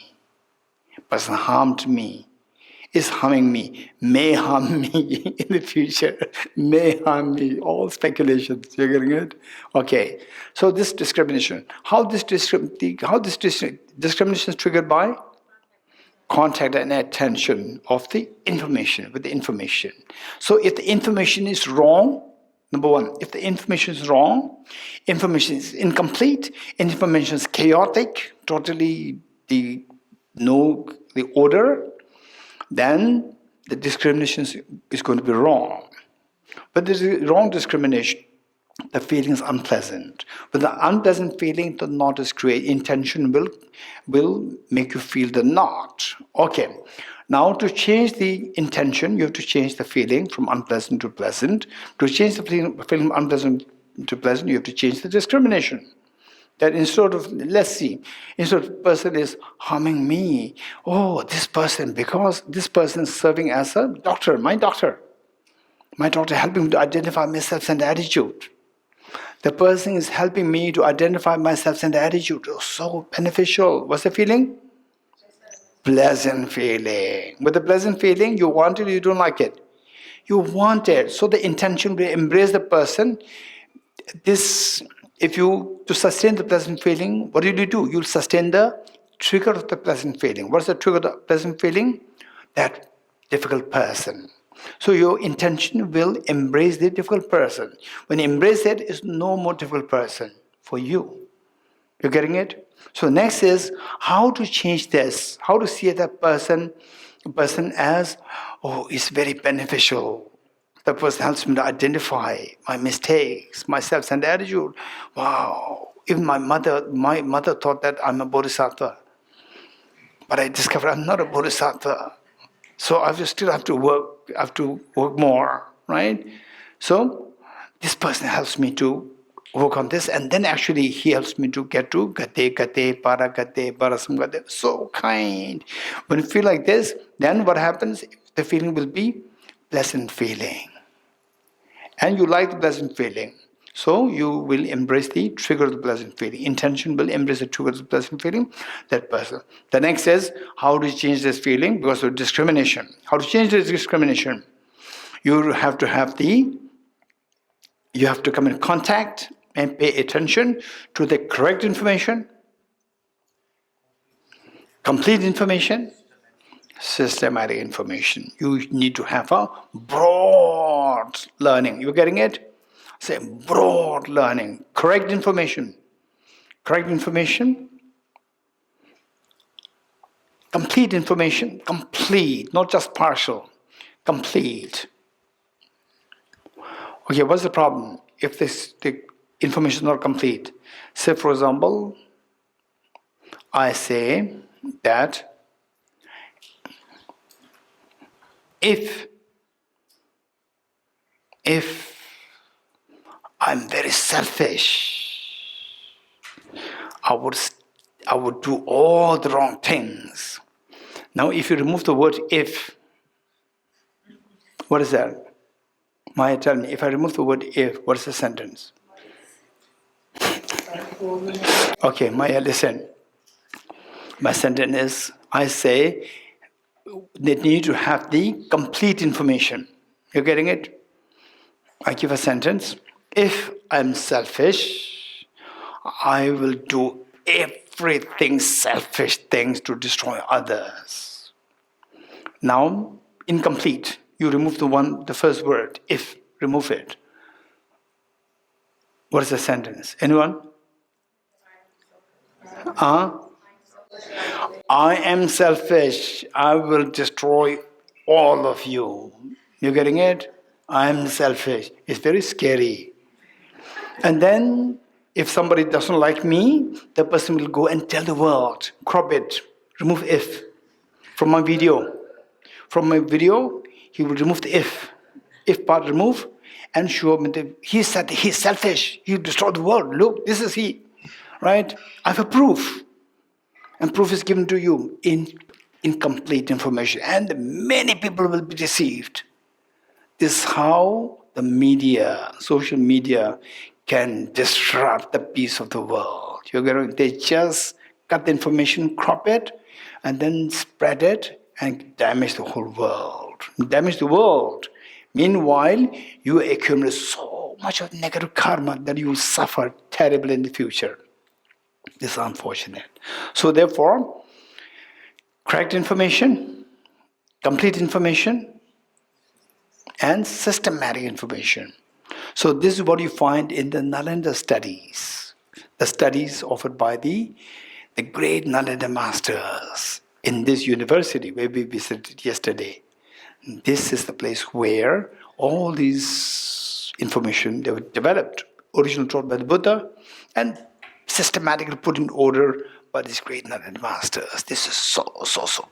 Person harmed me. Is harming me, may harm me in the future, may harm me, all speculations, you're getting it? Okay, so this discrimination, how this discrimination is triggered by? Contact and attention of the information, with the information. So if the information is wrong, number one, if the information is wrong, information is incomplete, information is chaotic, totally the order, then the discrimination is going to be wrong. But this is wrong discrimination. The feeling is unpleasant. With the unpleasant feeling, the knot is created. Intention will make you feel the knot. Okay. Now to change the intention, you have to change the feeling from unpleasant to pleasant. To change the feeling from unpleasant to pleasant, you have to change the discrimination. That instead of the person is harming me, oh, this person, because this person is serving as a doctor, my doctor helping me to identify my self-centered attitude. The person is helping me to identify my self-centered attitude. Oh, so beneficial. What's the feeling? Pleasant feeling. With the pleasant feeling, you want it or you don't like it? You want it. So the intention will embrace the person. To sustain the pleasant feeling, what do? You'll sustain the trigger of the pleasant feeling. What's the trigger of the pleasant feeling? That difficult person. So your intention will embrace the difficult person. When you embrace it, it's no more difficult person for you. You're getting it? So next is how to change this. How to see that person as, oh, it's very beneficial. The person helps me to identify my mistakes, my self-centered attitude. Wow. Even my mother thought that I'm a bodhisattva. But I discovered I'm not a bodhisattva. So I still have to work more, right? So this person helps me to work on this, and then actually he helps me to get to gate, paragate, parasamgate. So kind. When you feel like this, then what happens? The feeling will be pleasant feeling. And you like the pleasant feeling. So you will embrace the trigger of the pleasant feeling. Intention will embrace the trigger of the pleasant feeling, that person. The next is, how do you change this feeling? Because of discrimination. How to change this discrimination? You have to come in contact and pay attention to the correct information, complete information, systematic information. You need to have a broad learning. You getting it? Say broad learning. Correct information. Correct information. Complete information. Complete, not just partial. complete. Okay, what's the problem? If the information is not complete. Say, for example, I say that if I'm very selfish, I would do all the wrong things. Now, if you remove the word if, what is that? Maya, tell me, if I remove the word if, what is the sentence? Okay, Maya, listen. My sentence is, I say, they need to have the complete information. You're getting it? I give a sentence. If I'm selfish, I will do everything selfish things to destroy others. Now, incomplete. You remove the first word, if, remove it. What is the sentence? Anyone? I am selfish. I will destroy all of you. You getting it? I am selfish. It's very scary. And then, if somebody doesn't like me, the person will go and tell the world, crop it, remove if from my video. From my video, he will remove the if part remove, and show me he said he's selfish. He destroyed the world. Look, this is he, right? I have a proof. And proof is given to you in incomplete information. And many people will be deceived. This is how the media, social media, can disrupt the peace of the world. They just cut the information, crop it, and then spread it and damage the whole world. Damage the world. Meanwhile, you accumulate so much of negative karma that you will suffer terribly in the future. This is unfortunate. So therefore, correct information, complete information, and systematic information. So this is what you find in the Nalanda studies. The studies offered by the great Nalanda masters in this university where we visited yesterday. This is the place where all these information they were developed, originally taught by the Buddha, and systematically put in order by these great Nalanda masters. This is so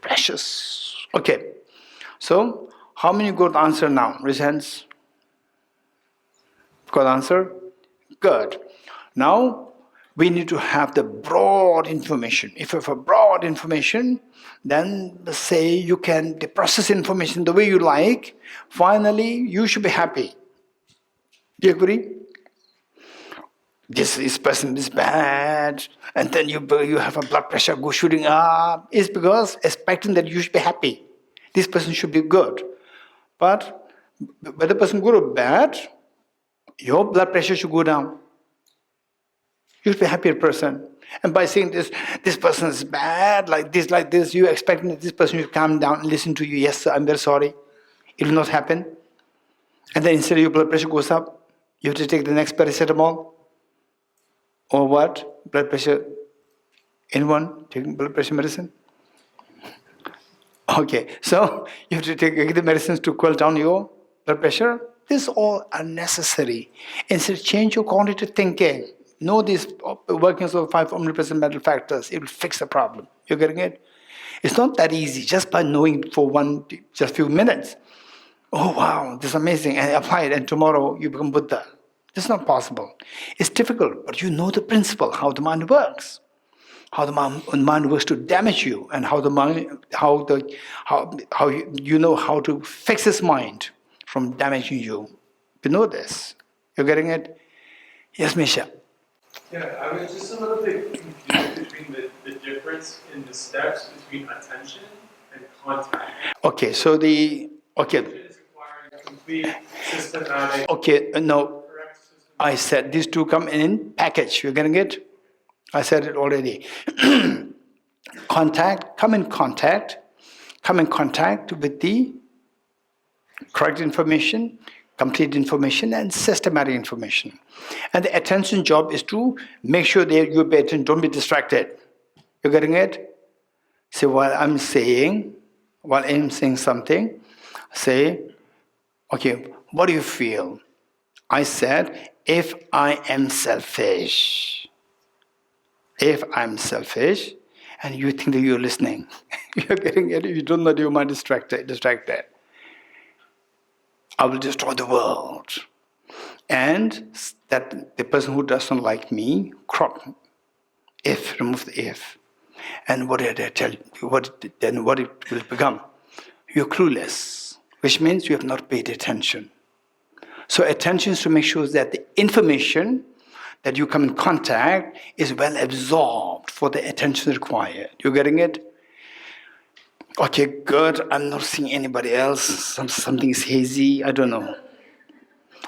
precious. Okay, so how many got the answer now? Raise hands. Got the answer? Good. Now, we need to have the broad information. If you have a broad information, then say you can process information the way you like. Finally, you should be happy. Do you agree? This person is bad, and then you have a blood pressure go shooting up. It's because expecting that you should be happy. This person should be good. But whether the person good or bad, your blood pressure should go down. You should be a happier person. And by saying this person is bad, like this, you're expecting that this person should calm down and listen to you. Yes, sir, I'm very sorry. It will not happen. And then instead your blood pressure goes up, you have to take the next paracetamol. Or what? Blood pressure. Anyone taking blood pressure medicine? Okay, so you have to take the medicines to cool down your blood pressure. This all unnecessary. Instead, change your cognitive thinking. Know these workings of 5 omnipresent mental factors. It will fix the problem. You're getting it? It's not that easy just by knowing for just few minutes. Oh wow, this is amazing, and apply it, and tomorrow you become Buddha. This is not possible. It's difficult, but you know the principle, how the mind works. How the mind works to damage you, and how you know how to fix his mind from damaging you. You know this. You're getting it? Yes, Misha. Yeah, I was just a little bit confused between the difference in the steps between attention and contact. Okay, so Attention is acquiring complete, systematic, okay, no, correct system. I said these two come in package. You're getting it? I said it already. Come in contact with the correct information, complete information, and systematic information. And the attention job is to make sure that you pay attention, don't be distracted. You're getting it? So while I'm saying something, Say, okay, what do you feel? I said, if I am selfish, and you think that you're listening, you're getting it, you don't know that your mind is distracted. I will destroy the world. And that the person who doesn't like me, remove the if. And what did I tell you? What it will become? You're clueless, which means you have not paid attention. So attention is to make sure that the information that you come in contact is well absorbed for the attention required. You getting it? Okay, good. I'm not seeing anybody else. Something is hazy. I don't know.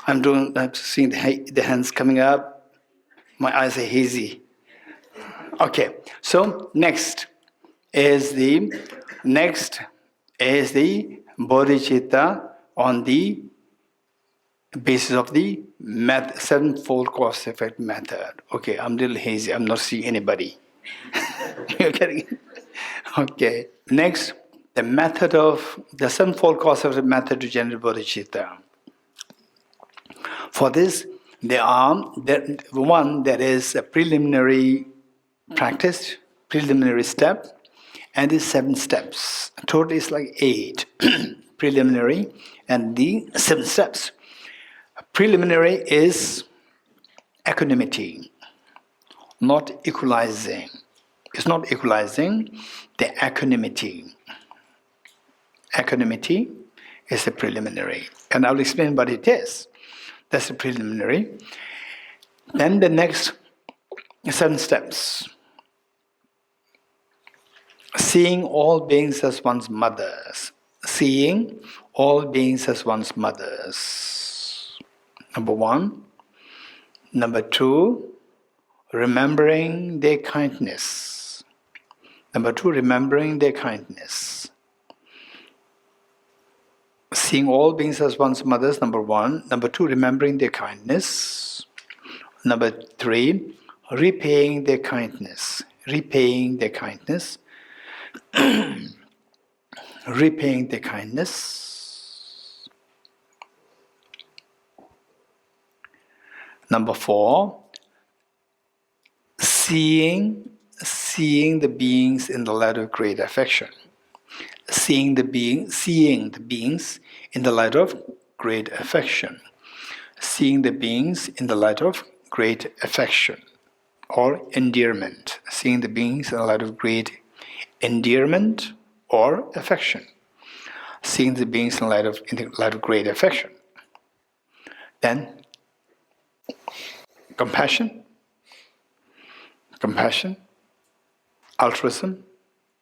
I'm seeing the hands coming up. My eyes are hazy. Okay. So next is the bodhicitta on the basis of the sevenfold cause effect method. Okay, I'm a little hazy. I'm not seeing anybody. You're getting it? Okay. Next, the method of the sevenfold cause effect method to generate bodhicitta. For this, there is a preliminary practice, preliminary step, and the 7 steps. Total is like 8 preliminary and the 7 steps. Preliminary is equanimity, not equalizing. It's not equalizing, the equanimity. Equanimity is a preliminary. And I'll explain what it is. That's the preliminary. Then the next 7 steps. Seeing all beings as one's mothers. Seeing all beings as one's mothers. Number 1. Number 2, remembering their kindness. Number 2, remembering their kindness. Seeing all beings as one's mothers, number 1. Number 2, remembering their kindness. Number 3, repaying their kindness. Repaying their kindness. Repaying their kindness. Number 4, seeing the beings in the light of great affection. Seeing the beings in the light of great affection. Seeing the beings in the light of great affection or endearment. Seeing the beings in the light of great endearment or affection. Seeing the beings in the light of great affection. Then compassion, altruism,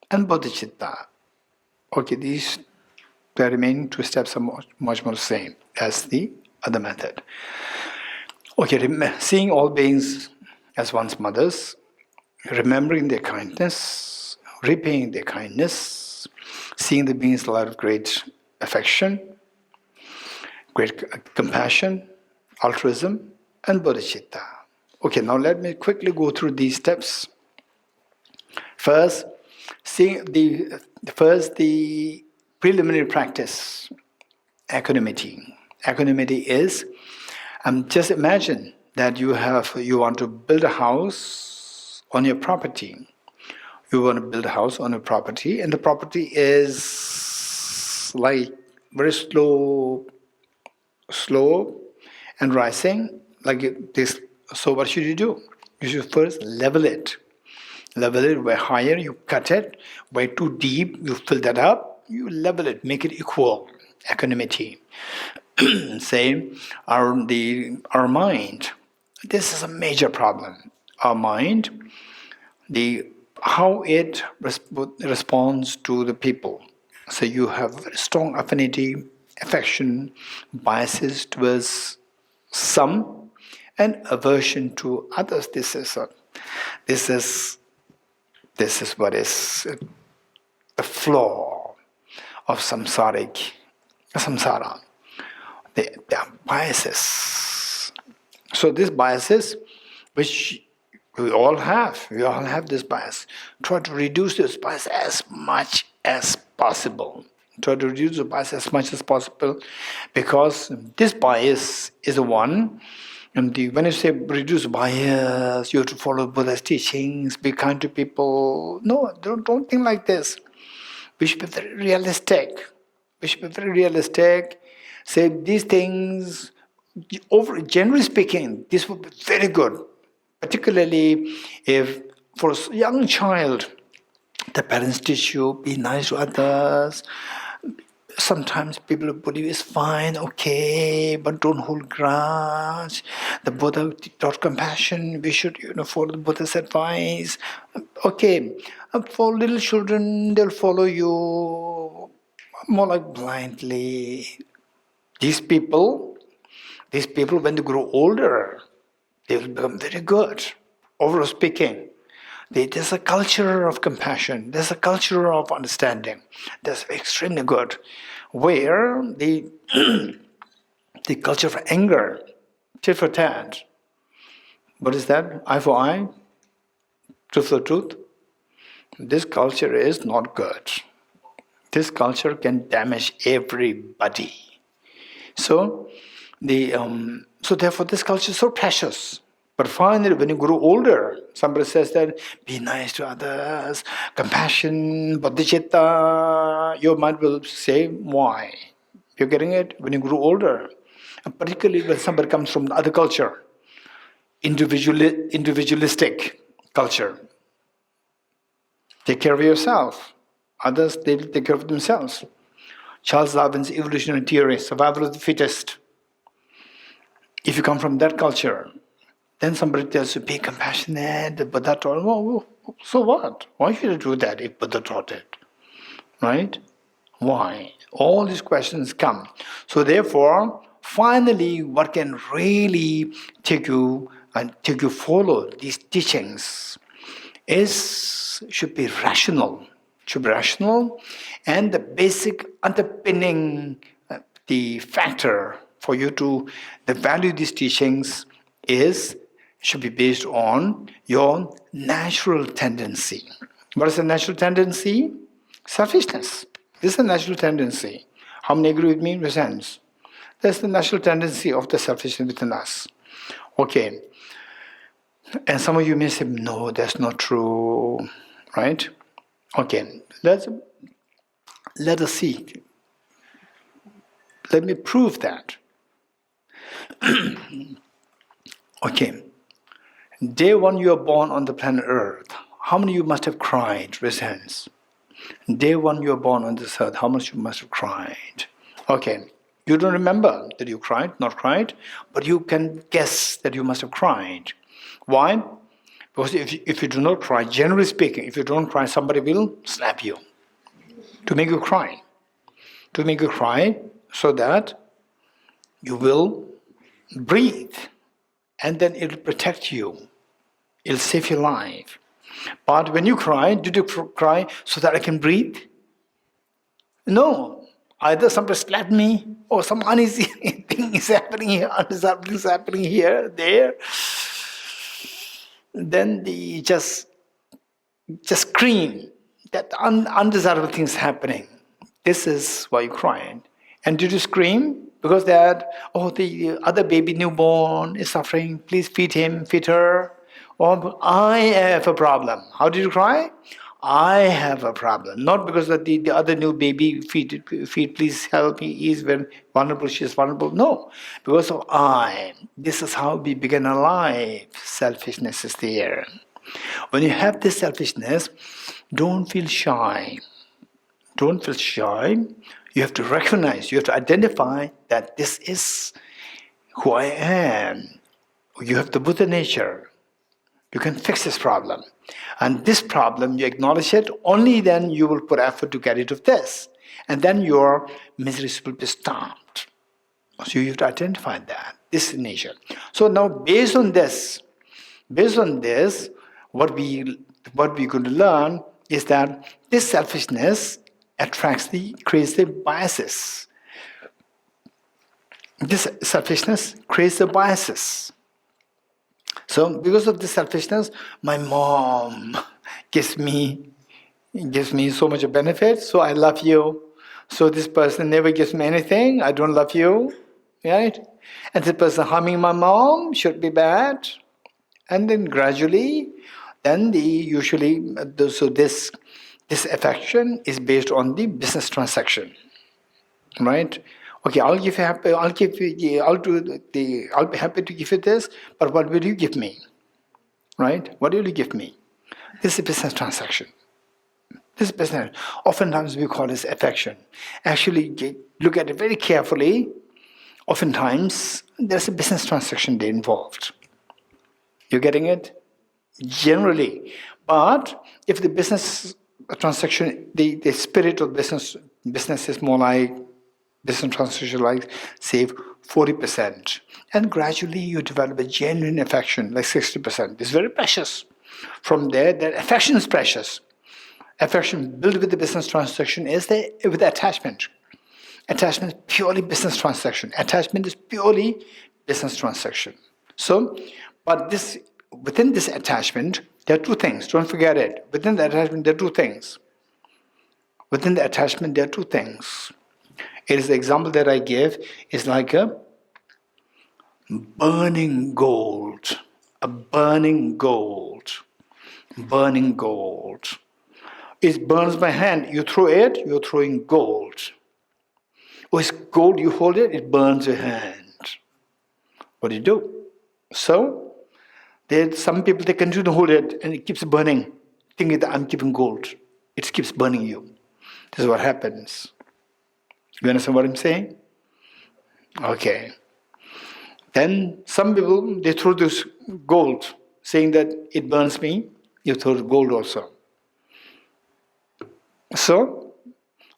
and bodhicitta. Okay, the remaining 2 steps are much more the same as the other method. Okay, seeing all beings as one's mothers, remembering their kindness, repaying their kindness, seeing the beings in the light of great affection, great compassion, altruism, and bodhicitta. Okay, now let me quickly go through these steps. First, the preliminary practice, equanimity. Equanimity is, just imagine that you want to build a house on your property. You want to build a house on a property, and the property is like very slow and rising like this. So what should you do? You should first level it. Level it where higher, you cut it. Where too deep, you fill that up. You level it, make it equal. Equanimity. Say, our mind. This is a major problem. Our mind, how it responds to the people. So you have very strong affinity, affection, biases towards some, and aversion to others. This is what is the flaw of samsara. They are biases. So these biases, which we all have this bias. Try to reduce this bias as much as possible. Try to reduce the bias as much as possible, because this bias is the one. And when you say reduce bias, you have to follow Buddha's teachings, be kind to people. No, don't think like this. We should be very realistic. We should be very realistic. Say these things, generally speaking, this would be very good. Particularly if for a young child, the parents teach you, be nice to others. Sometimes people believe it's fine, okay, but don't hold grudge. The Buddha taught compassion. We should, follow the Buddha's advice. Okay, for little children, they'll follow you more like blindly. These people, when they grow older, they will become very good. Overall speaking, there's a culture of compassion. There's a culture of understanding. That's extremely good. Where the the culture of anger, tit for tat. What is that? Eye for eye, tooth for tooth. This culture is not good. This culture can damage everybody. So therefore, this culture is so precious. But finally, when you grow older, somebody says that, be nice to others, compassion, bodhicitta, your mind will say, why? You're getting it? When you grow older, and particularly when somebody comes from other culture, individualistic culture, take care of yourself. Others, they will take care of themselves. Charles Darwin's evolutionary theory, survival of the fittest. If you come from that culture, then somebody tells you, be compassionate, the Buddha taught, well, so what? Why should I do that if Buddha taught it? Right? Why? All these questions come. So therefore, finally, what can really take you follow these teachings should be rational. Should be rational, and the basic underpinning, the factor for you to value these teachings should be based on your natural tendency. What is the natural tendency? Selfishness. This is a natural tendency. How many agree with me? Raise hands. That's the natural tendency of the selfishness within us. Okay. And some of you may say, no, that's not true. Right? Okay. Let us see. Let me prove that. Okay. Day one you are born on the planet Earth. How many of you must have cried? Raise hands. Day one you are born on this earth. How much you must have cried? Okay. You don't remember that you cried, not cried, but you can guess that you must have cried. Why? Because if you do not cry, generally speaking, if you don't cry, somebody will slap you to make you cry. To make you cry so that you will breathe. And then it will protect you. It will save your life. But when you cry, did you cry so that I can breathe? No. Either somebody slapped me, or some uneasy thing is happening here, undesirable things happening here, there. Then they just scream that undesirable things happening. This is why you cried. And did you scream? Because the other baby newborn is suffering, please feed him, feed her. Or I have a problem. How did you cry? I have a problem. Not because of the other new baby, feed, please help me, he is very vulnerable, she is vulnerable. No, because of I. This is how we begin our life. Selfishness is there. When you have this selfishness, don't feel shy. Don't feel shy. You have to recognize, you have to identify that this is who I am. You have the Buddha nature. You can fix this problem. And this problem, you acknowledge it, only then you will put effort to get rid of this. And then your misery will be stopped. So you have to identify that. This is nature. So now based on this, what we're going to learn is that this selfishness creates the biases. This selfishness creates the biases. So because of this selfishness, my mom gives me so much benefit, so I love you. So this person never gives me anything, I don't love you, right? And this person harming my mom should be bad. And then gradually, then this affection is based on the business transaction, right? Okay, I'll give you happy. I'll be happy to give you this. But what will you give me, right? What will you give me? This is a business transaction. This is business. Oftentimes we call this affection. Actually, look at it very carefully. Oftentimes there's a business transaction there involved. You getting it? Generally. But if the business transaction, the spirit of business is more like business transaction, like say 40%. And gradually you develop a genuine affection, like 60%. It's very precious. From there, that affection is precious. Affection built with the business transaction is with attachment. Attachment is purely business transaction. Attachment is purely business transaction. So, but within this attachment, there are two things. Don't forget it. Within the attachment, there are two things. Within the attachment, there are two things. It is the example that I give is like a burning gold. A burning gold. Burning gold. It burns my hand. You throw it, you're throwing gold. Or it's gold, you hold it, it burns your hand. What do? So, some people, they continue to hold it and it keeps burning, thinking that I'm keeping gold. It keeps burning you. This is what happens. You understand what I'm saying? Okay. Then some people, they throw this gold, saying that it burns me, you throw the gold also. So,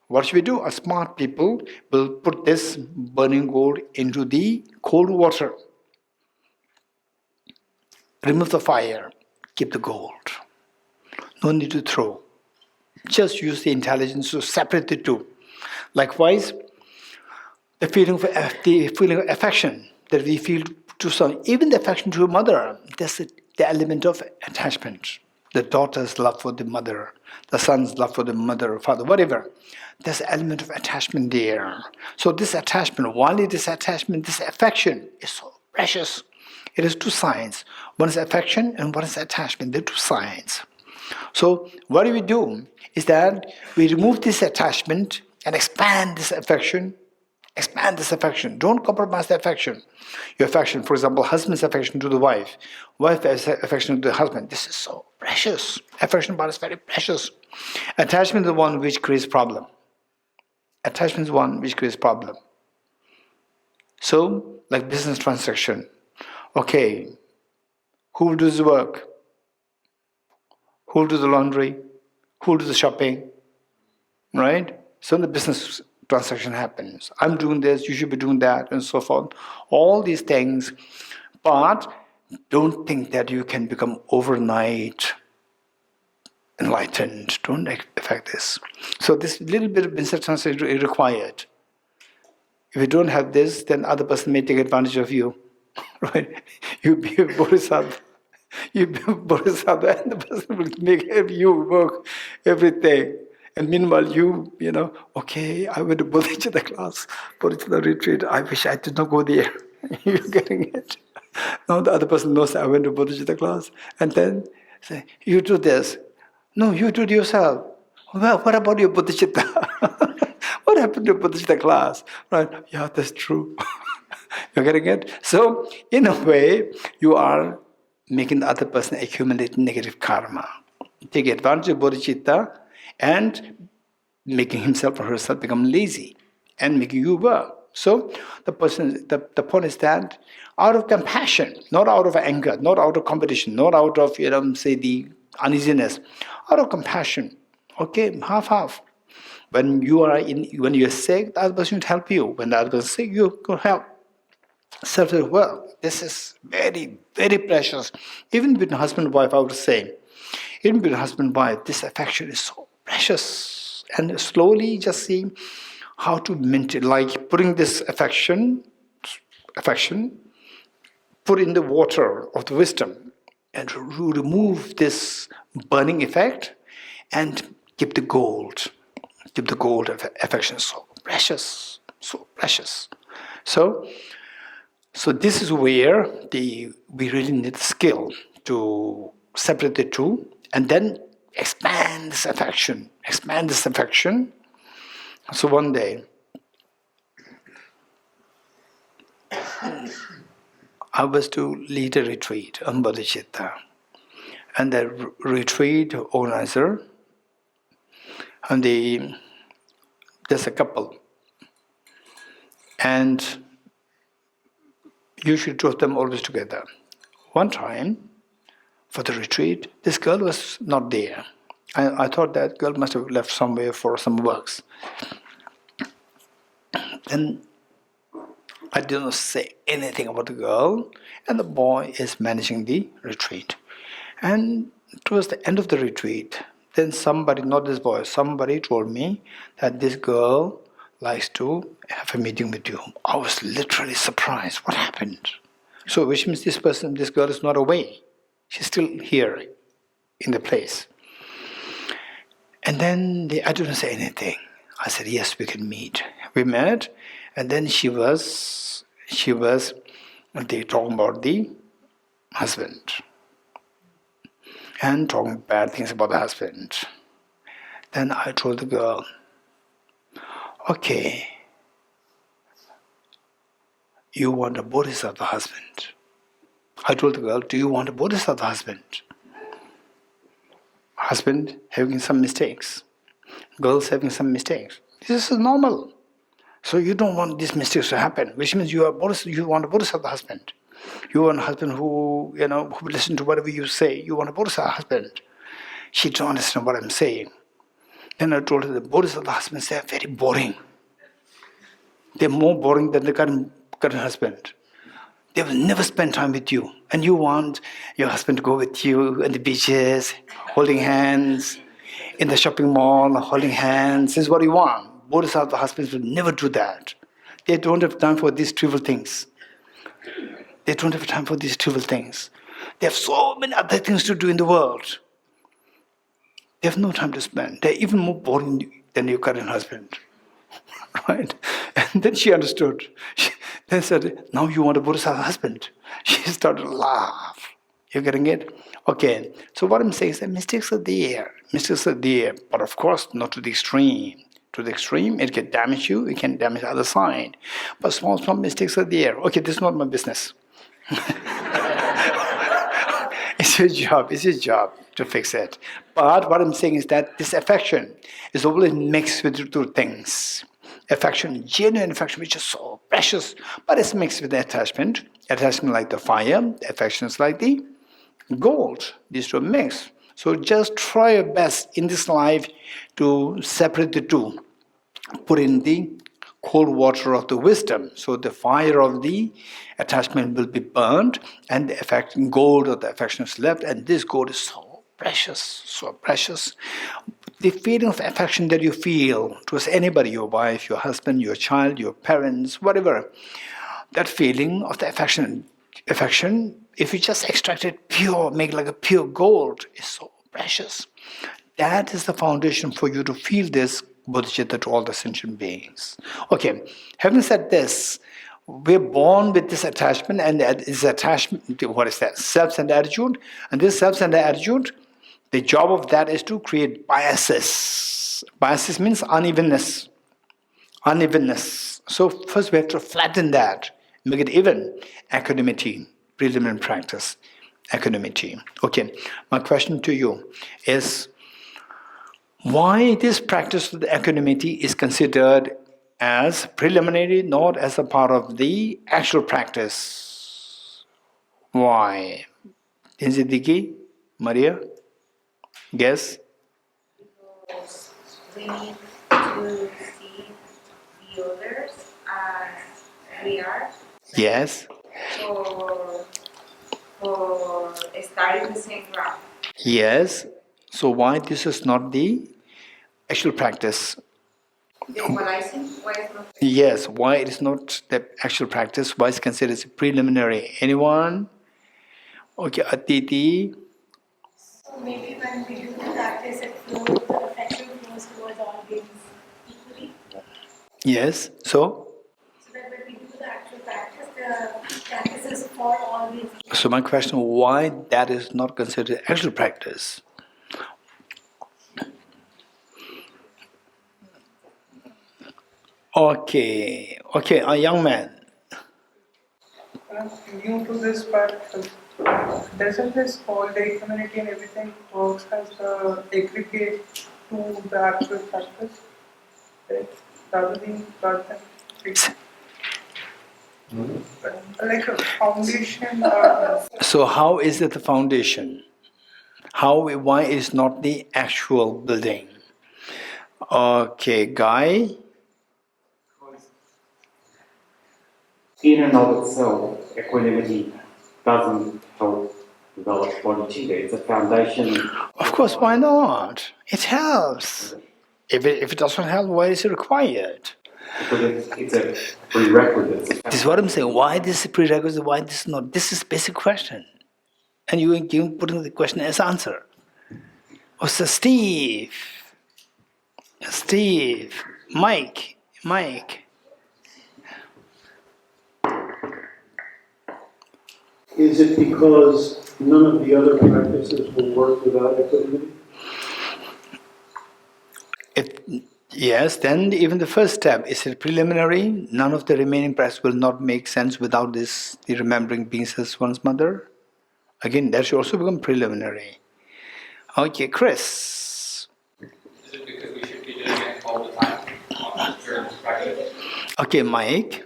what should we do? A smart people will put this burning gold into the cold water. Remove the fire, keep the gold. No need to throw. Just use the intelligence to separate the two. Likewise, the feeling of affection that we feel to someone, even the affection to a mother, there's the element of attachment. The daughter's love for the mother, the son's love for the mother or father, whatever. There's an element of attachment there. So this attachment, this affection is so precious. It has two sides. One is affection and one is attachment. They're two sides. So what do? Is that we remove this attachment and expand this affection. Expand this affection. Don't compromise the affection. Your affection, for example, husband's affection to the wife, wife's affection to the husband. This is so precious. Affection part is very precious. Attachment is the one which creates problem. Attachment is the one which creates problem. So, like business transaction. Okay, who will do the work? Who will do the laundry? Who will do the shopping? Right? So the business transaction happens. I'm doing this, you should be doing that, and so forth. All these things. But don't think that you can become overnight enlightened. Don't affect this. So this little bit of business transaction is required. If you don't have this, then other person may take advantage of you. Right? You be a bodhisattva. You be a bodhisattva, and the person will make you work everything. And meanwhile, you know, okay, I went to Bodhichitta class, Bodhichitta Retreat. I wish I did not go there. You're getting it. Now the other person knows I went to Bodhichitta class. And then say, you do this. No, you do it yourself. Well, what about your Bodhichitta? What happened to Bodhichitta class? Right? Yeah, that's true. You're getting it? So, in a way, you are making the other person accumulate negative karma. Take advantage of bodhicitta and making himself or herself become lazy and making you work. So the point is that out of compassion, not out of anger, not out of competition, not out of say the uneasiness, out of compassion. Okay, half. When you're sick, the other person will help you. When the other person is sick, you can help. Self-work. This is very, very precious. Even between husband and wife, I would say. Even between husband and wife, this affection is so precious. And slowly just see how to maintain, like putting this affection, put in the water of the wisdom and remove this burning effect and keep the gold. Keep the gold of affection so precious, so precious. So this is where we really need skill to separate the two and then expand this affection, expand this affection. So one day, I was to lead a retreat on Bodhicitta. And the retreat organizer, and there's a couple. And usually two of them always together. One time, for the retreat, this girl was not there. I thought that girl must have left somewhere for some works. Then I didn't say anything about the girl, and the boy is managing the retreat. And towards the end of the retreat, then somebody, not this boy, somebody told me that this girl likes to have a meeting with you. I was literally surprised. What happened? So which means this girl is not away. She's still here in the place. And then I didn't say anything. I said, yes, we can meet. We met, and then they talking about the husband. And talking bad things about the husband. Then I told the girl, okay, you want a Bodhisattva husband. I told the girl, do you want a Bodhisattva husband? Husband having some mistakes. Girls having some mistakes. This is normal. So you don't want these mistakes to happen, which means you want a Bodhisattva husband. You want a husband who will listen to whatever you say. You want a Bodhisattva husband. She don't understand what I'm saying. Then I told her the Bodhisattva husbands, they are very boring. They're more boring than the current husband. They will never spend time with you. And you want your husband to go with you on the beaches, holding hands, in the shopping mall, holding hands. This is what you want. Bodhisattva husbands will never do that. They don't have time for these trivial things. They don't have time for these trivial things. They have so many other things to do in the world. They have no time to spend. They're even more boring than your current husband. Right? And then she understood. She then said, now you want a Bodhisattva husband. She started to laugh. You're getting it? Okay. So what I'm saying is that mistakes are there. Mistakes are there. But of course, not to the extreme. To the extreme, it can damage you, it can damage the other side. But small mistakes are there. Okay, this is not my business. It's your job to fix it. But what I'm saying is that this affection is always mixed with two things. Affection, genuine affection, which is so precious, but it's mixed with attachment. Attachment like the fire, affection is like the gold. These two are mixed. So just try your best in this life to separate the two. Put in the cold water of the wisdom. So the fire of the attachment will be burned and the gold of the affection is left. And this gold is so precious, so precious. The feeling of affection that you feel towards anybody, your wife, your husband, your child, your parents, whatever, that feeling of the affection, if you just extract it pure, make it like a pure gold, is so precious. That is the foundation for you to feel this bodhicitta to all the sentient beings. Okay, having said this, we're born with this attachment, and this attachment, what is that? Self-centered attitude. And this self-centered attitude, the job of that is to create biases. Biases means unevenness. Unevenness. So first we have to flatten that, make it even. Equanimity, preliminary practice. Equanimity. Okay, my question to you is, why this practice of the equanimity is considered as preliminary, not as a part of the actual practice? Why? Inzidiki? Maria? Guess? Because we need to see the others as we are. Yes. For starting the same ground. Yes. So why this is not the actual practice? Equalizing? Why is not? Yes. Why it is not the actual practice? Why is it considered as preliminary? Anyone? Okay, Aditi. So maybe when we do the practice, it flows, the affection flows towards all beings Yes, so? So that when we do the actual practice, the practices fall always. So my question, why that is not considered actual practice? Okay, a young man. New to this practice, doesn't this whole day community and everything works as a aggregate to the actual practice? Right? Rather than like a foundation or So how is it the foundation? Why is not the actual building? Okay, Guy? In and of itself, equanimity doesn't help develop bodhicitta. It's a foundation. Of course, why not? It helps. If it doesn't help, why is it required? Because it's a prerequisite. This is what I'm saying. Why this is prerequisite, why this is not? This is basic question. And you are putting the question as answer. Oh, so Steve, Mike. Is it because none of the other practices will work without equanimity? Yes, then even the first step is a preliminary. None of the remaining practice will not make sense without this, the remembering beings as one's mother. Again, that should also become preliminary. Okay, Chris. Is it because we should be doing it all the time during this practice? Okay, Mike.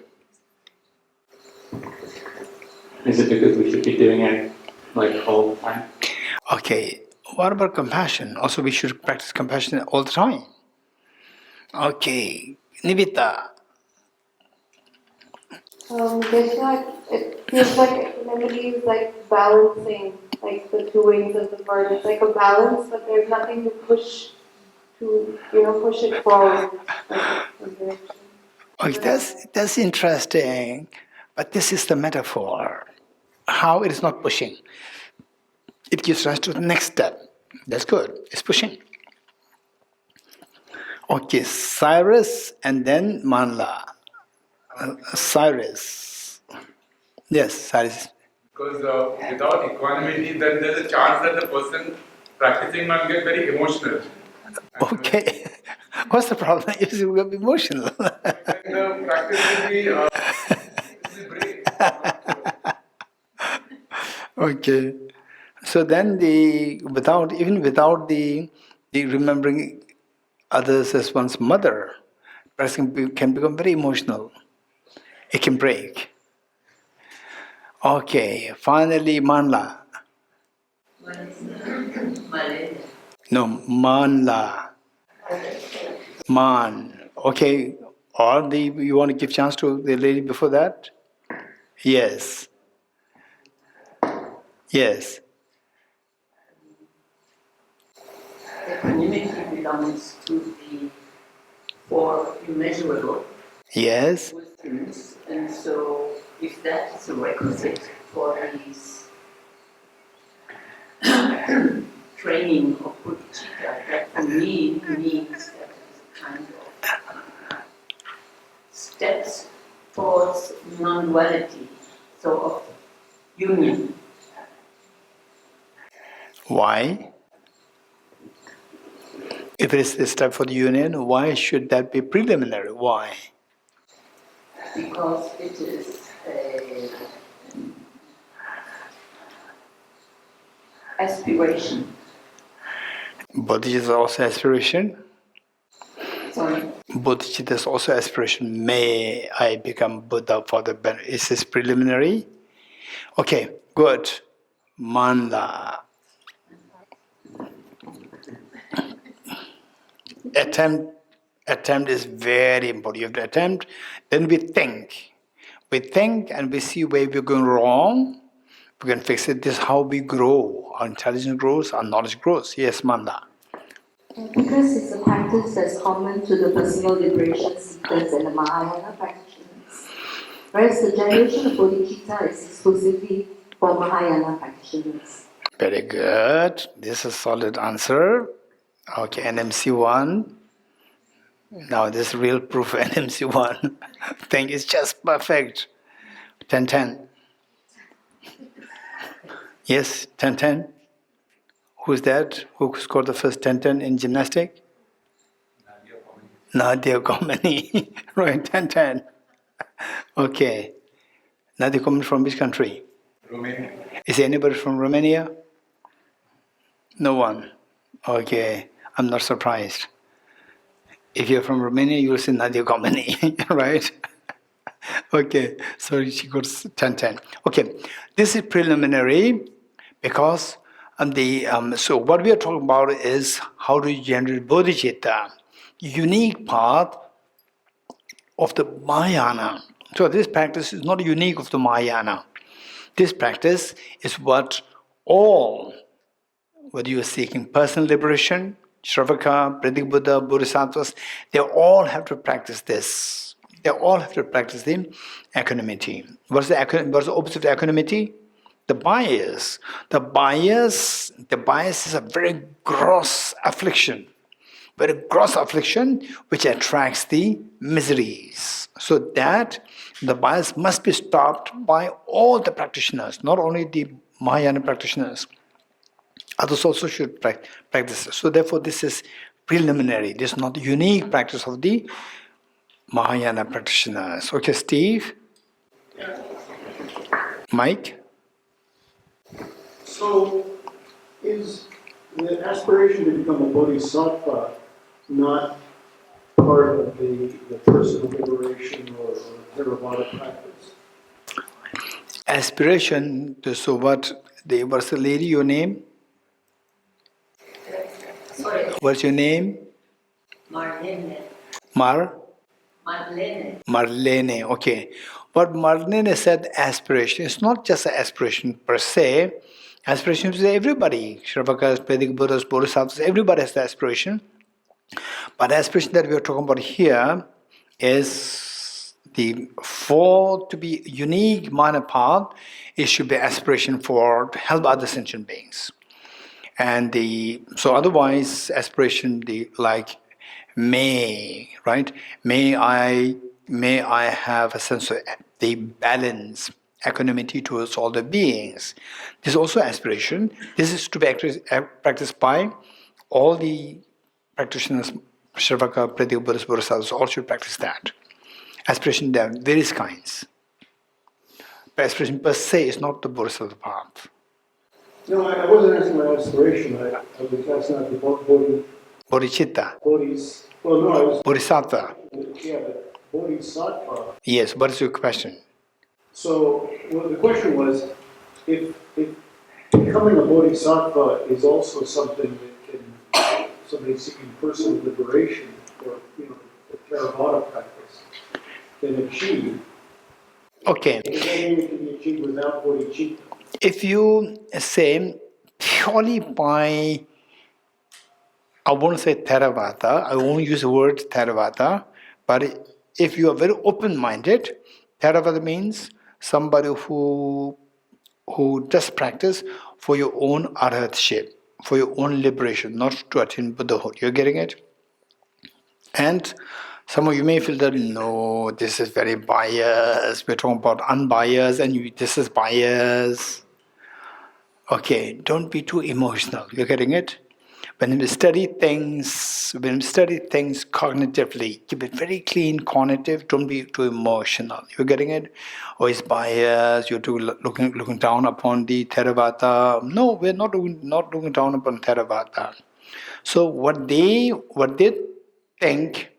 Is it because we should be doing it like all the time? Okay, what about compassion? Also, we should practice compassion all the time. Okay, Nivita. It feels like equanimity is like balancing, like the two wings of the bird. It's like a balance, but there's nothing to push it forward. Okay, that's interesting, but this is the metaphor. How it is not pushing. It gives rise to the next step. That's good. It's pushing. Okay, Cyrus and then Manla. Cyrus. Yes, Cyrus. Because without equanimity, then there's a chance that the person practicing might get very emotional. Okay. What's the problem if you will be emotional? And the practice will be break. Okay. So then without the remembering others as one's mother, person can become very emotional. It can break. Okay, finally Manla. Malaria. No, Manla. Man. Okay. Or you want to give chance to the lady before that? Yes. Yes. Equanimity belongs to the four immeasurable Yes. wisdoms, and so if that is a requisite for these training of bodhicitta, that for me means that it's a kind of steps towards non-duality, so of union. Why? If it is a step for the union, why should that be preliminary? Why? Because it is a aspiration. Bodhicitta is also aspiration. Sorry. Bodhicitta is also aspiration. May I become Buddha for the benefit? Is this preliminary? Okay, good. Manla. Attempt is very important. You have to attempt, then we think. We think and we see where we're going wrong. We can fix it. This is how we grow. Our intelligence grows, our knowledge grows. Yes, Manda. Because it's a practice that's common to the personal liberation seekers and the Mahayana practitioners. Whereas the generation of Bodhicitta is exclusively for Mahayana practitioners. Very good. This is a solid answer. Okay, NMC1. Now this is real proof NMC1 thing is just perfect. 10-10. Yes, 10-10. Who's that? Who scored the first 10-10 in gymnastic? Nadia Komani. Right, 10-10. Okay. Nadia Komani from which country? Romania. Is anybody from Romania? No one. Okay. I'm not surprised. If you're from Romania, you'll see Nadia Komani, right? Okay. So she got 10-10. Okay. This is preliminary because so what we are talking about is how to generate bodhicitta, unique path of the Mahayana. So this practice is not unique of the Mahayana. This practice is what all, whether you are seeking personal liberation, Shravaka, Pratik Buddha, Bodhisattvas, they all have to practice this. They all have to practice the equanimity. What's the opposite of equanimity? The bias. The bias is a very gross affliction which attracts the miseries. So that the bias must be stopped by all the practitioners, not only the Mahayana practitioners. Others also should practice. So therefore this is preliminary. This is not the unique practice of the Mahayana practitioners. Okay, Steve? Mike? So, is the aspiration to become a bodhisattva not part of the personal liberation or Theravada practice? Aspiration to, so what, what's the lady, your name? Sorry, What's your name? Marlene. Marlene. Marlene, okay. What Marlene said, aspiration, it's not just an aspiration per se. Aspiration is everybody. Shravakas, Vedic Buddhas, Bodhisattvas, everybody has the aspiration. But the aspiration that we are talking about here is to be unique minor path, it should be aspiration for to help other sentient beings. And so otherwise aspiration like right? May I have a sense of the balance, equanimity towards all the beings. This is also aspiration. This is to be practiced by all the practitioners, Shravaka, Pratik, Buddhist, Bodhisattvas, all should practice that. Aspiration, there are various kinds. But aspiration per se is not the Bodhisattva path. No, I wasn't asking my aspiration. I was asking about Bodhicitta. Bodhisattva. Bodhisattva. Yeah, but bodhisattva. Yes, what is your question? So, the question was, if becoming a bodhisattva is also something that somebody seeking personal liberation or the Theravada practice can achieve. Okay. Does that mean it can be achieved without bodhicitta? If you say purely by, I won't say Theravada, I won't use the word Theravada, but if you are very open-minded, Theravada means somebody who does practice for your own arhatship, for your own liberation, not to attain Buddhahood. You're getting it? And some of you may feel that, no, this is very biased. We're talking about unbiased and this is biased. Okay, don't be too emotional. You're getting it? When we study things cognitively, keep it very clean, cognitive, don't be too emotional. You're getting it? Or it's biased, you're too looking down upon the Theravada. No, we're not looking down upon Theravada. So what they think,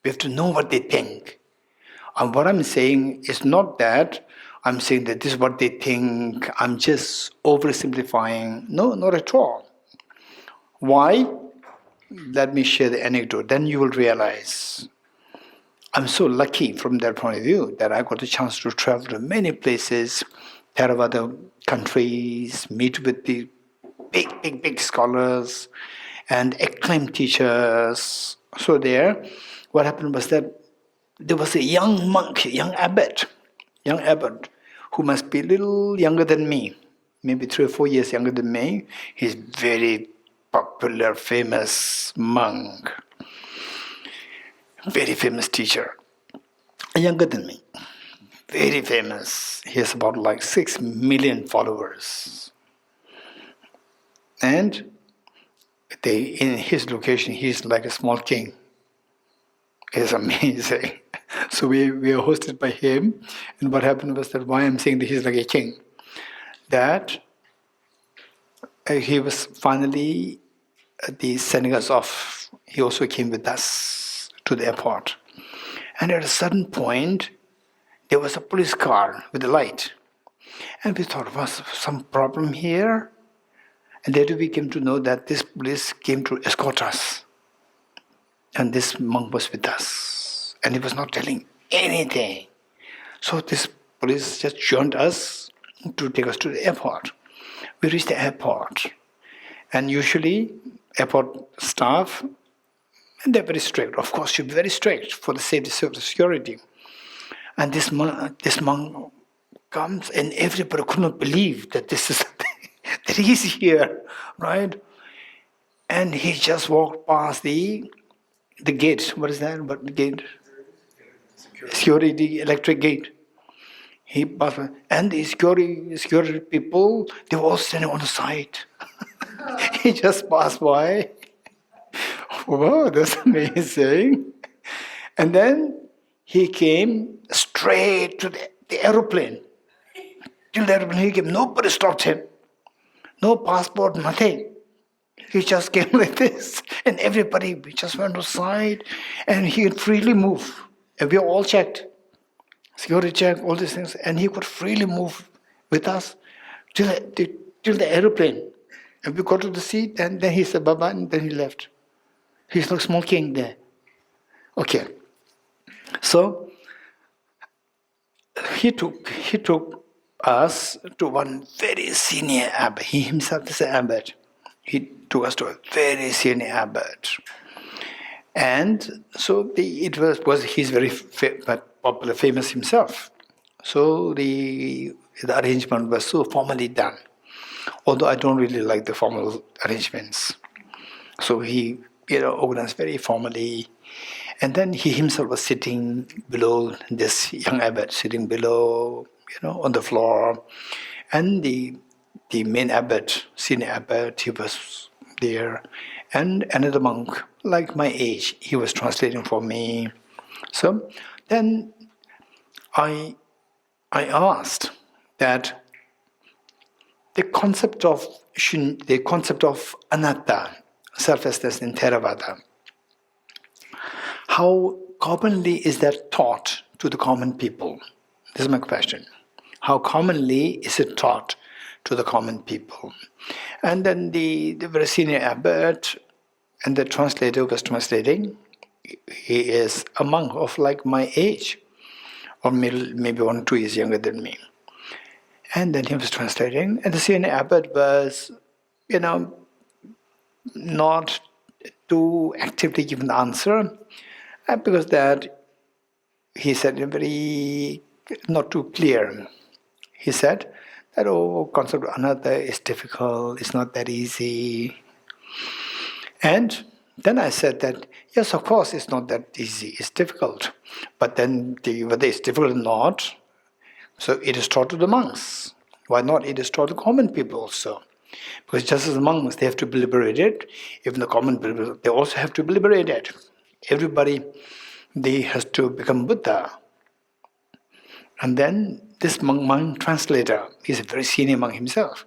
we have to know what they think. And what I'm saying is not that I'm saying that this is what they think, I'm just oversimplifying. No, not at all. Why? Let me share the anecdote, then you will realize. I'm so lucky from that point of view that I got the chance to travel to many places, Theravada countries, meet with the big scholars and acclaimed teachers. So there, what happened was that there was a young monk, young abbot, who must be a little younger than me, maybe 3 or 4 years younger than me. He's very popular, famous monk. very famous teacher, younger than me, very famous. He has about like 6 million followers. And in his location, he's like a small king. It's amazing. So we were hosted by him, and what happened was that why I'm saying that he's like a king, that he was finally sending us off. He also came with us to the airport. And at a certain point, there was a police car with a light. And we thought, was some problem here? And later we came to know that this police came to escort us. And this monk was with us. And he was not telling anything. So this police just joined us to take us to the airport. We reached the airport. And usually, airport staff, and they're very strict. Of course, should be very strict for the safety of the security. And this monk comes, and everybody could not believe that this is that he's here, right? And he just walked past the gate. What is that? What gate? Security, electric gate. He passed by, and the security people, they were all standing on the side. He just passed by. Wow, that's amazing. And then he came straight to the aeroplane. Till the aeroplane he came, nobody stopped him. No passport, nothing. He just came like this. And everybody just went aside and he could freely move. And we all checked. Security check, all these things. And he could freely move with us till the aeroplane. And we got to the seat and then he said bye-bye and then he left. He's like small king there. Okay. So he took us to one very senior abbot. He himself is an abbot. He took us to a very senior abbot. And so he's very popular, famous himself. So the arrangement was so formally done. Although I don't really like the formal arrangements. So he organized very formally. And then he himself was sitting below, this young abbot sitting below, on the floor. And the main abbot, senior abbot, he was there. And another monk, like my age, he was translating for me. So then I asked that the concept of anatta, selflessness in Theravada, how commonly is that taught to the common people? This is my question. How commonly is it taught to the common people? And then the very senior abbot and the translator was translating. He is a monk of like my age, or maybe 1 or 2 years younger than me. And then he was translating, and the senior abbot was, not too actively give an answer, because that he said very not too clear. He said that concept of anatta is difficult, it's not that easy. And then I said that yes, of course, it's not that easy, it's difficult. But then whether it's difficult or not, so it is taught to the monks. Why not? It is taught to common people also. Because just as the monks, they have to be liberated, even the common people, they also have to be liberated. Everybody, they has to become Buddha. And then this monk translator, he's a very senior monk himself.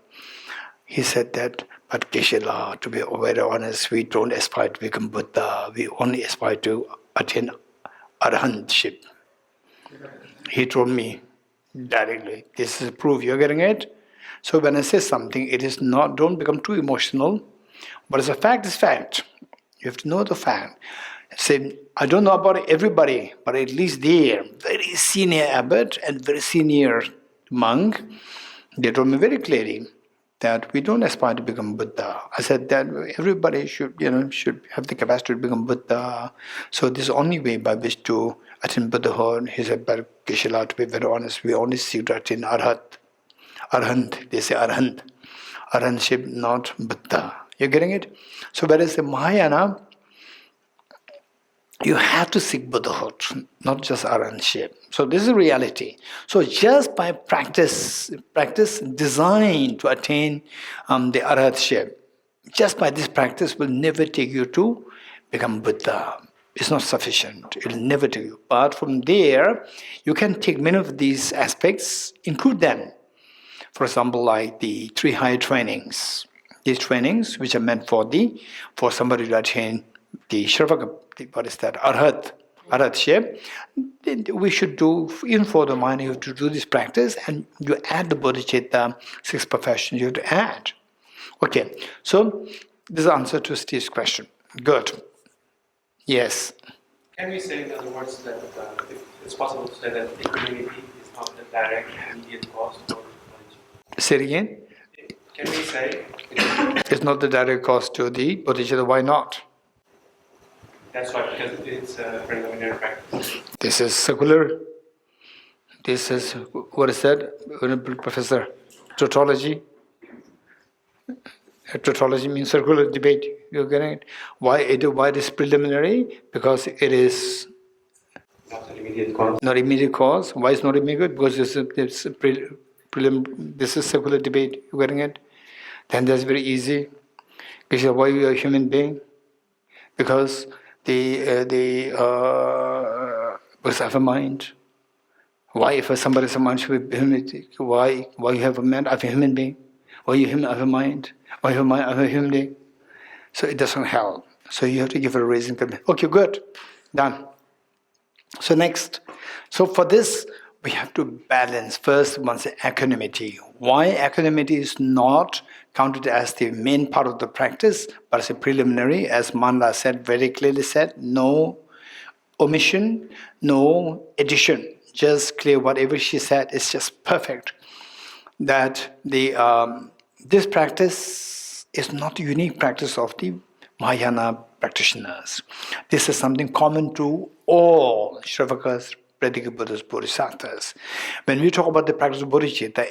He said that, but Geshe-la, to be very honest, we don't aspire to become Buddha. We only aspire to attain arahantship. He told me directly, this is proof, you're getting it? So when I say something, it is not, don't become too emotional. But as a fact is fact. You have to know the fact. Say, I don't know about everybody, but at least there, very senior abbot and very senior monk, they told me very clearly that we don't aspire to become Buddha. I said that everybody should have the capacity to become Buddha. So this is the only way by which to attain Buddhahood. He said, but Geshe-la, to be very honest, we only seek to attain Arahant. They say Arahant. Arahantship, not Buddha. You're getting it? So whereas the Mahayana, you have to seek Buddhahood, not just arahantship. So this is a reality. So just by practice designed to attain the arahantship, just by this practice will never take you to become Buddha. It's not sufficient. It will never take you. But from there, you can take many of these aspects, include them. For example, like the 3 higher trainings. These trainings, which are meant for somebody to attain the Shravaka, what is that, arhatship, we should do, even for the mind, you have to do this practice, and you add the bodhicitta, 6 perfections you have to add. Okay, so this is the answer to Steve's question. Good. Yes. Can we say, in other words, that it's possible to say that equanimity is not the direct immediate cause for bodhicitta? Say it again. Can we say it's not the direct cause to the bodhicitta? Why not? That's right, because it's a preliminary practice. This is secular. This is, what is that, Professor? Tautology. Tautology means circular debate. You're getting it? Why it is preliminary? Because it is not an immediate cause. Not immediate cause. Why is not immediate? Because this is circular debate. You're getting it? Then that's very easy. Because why you are a human being? Because the have a mind. Why, if somebody has a mind, should be human? Why you have a mind of a human being? Why you have a mind? Why you have a mind of a human being? So it doesn't help. So you have to give a reason. Okay, good, done. So next, so for this we have to balance first one's equanimity. Why equanimity is not counted as the main part of the practice, but as a preliminary, as Manla said, very clearly said, no omission, no addition. Just clear whatever she said is just perfect. That this practice is not a unique practice of the Mahayana practitioners. This is something common to all Shravakas, Predika Buddhas, Bodhisattvas. When we talk about the practice of Bodhicitta,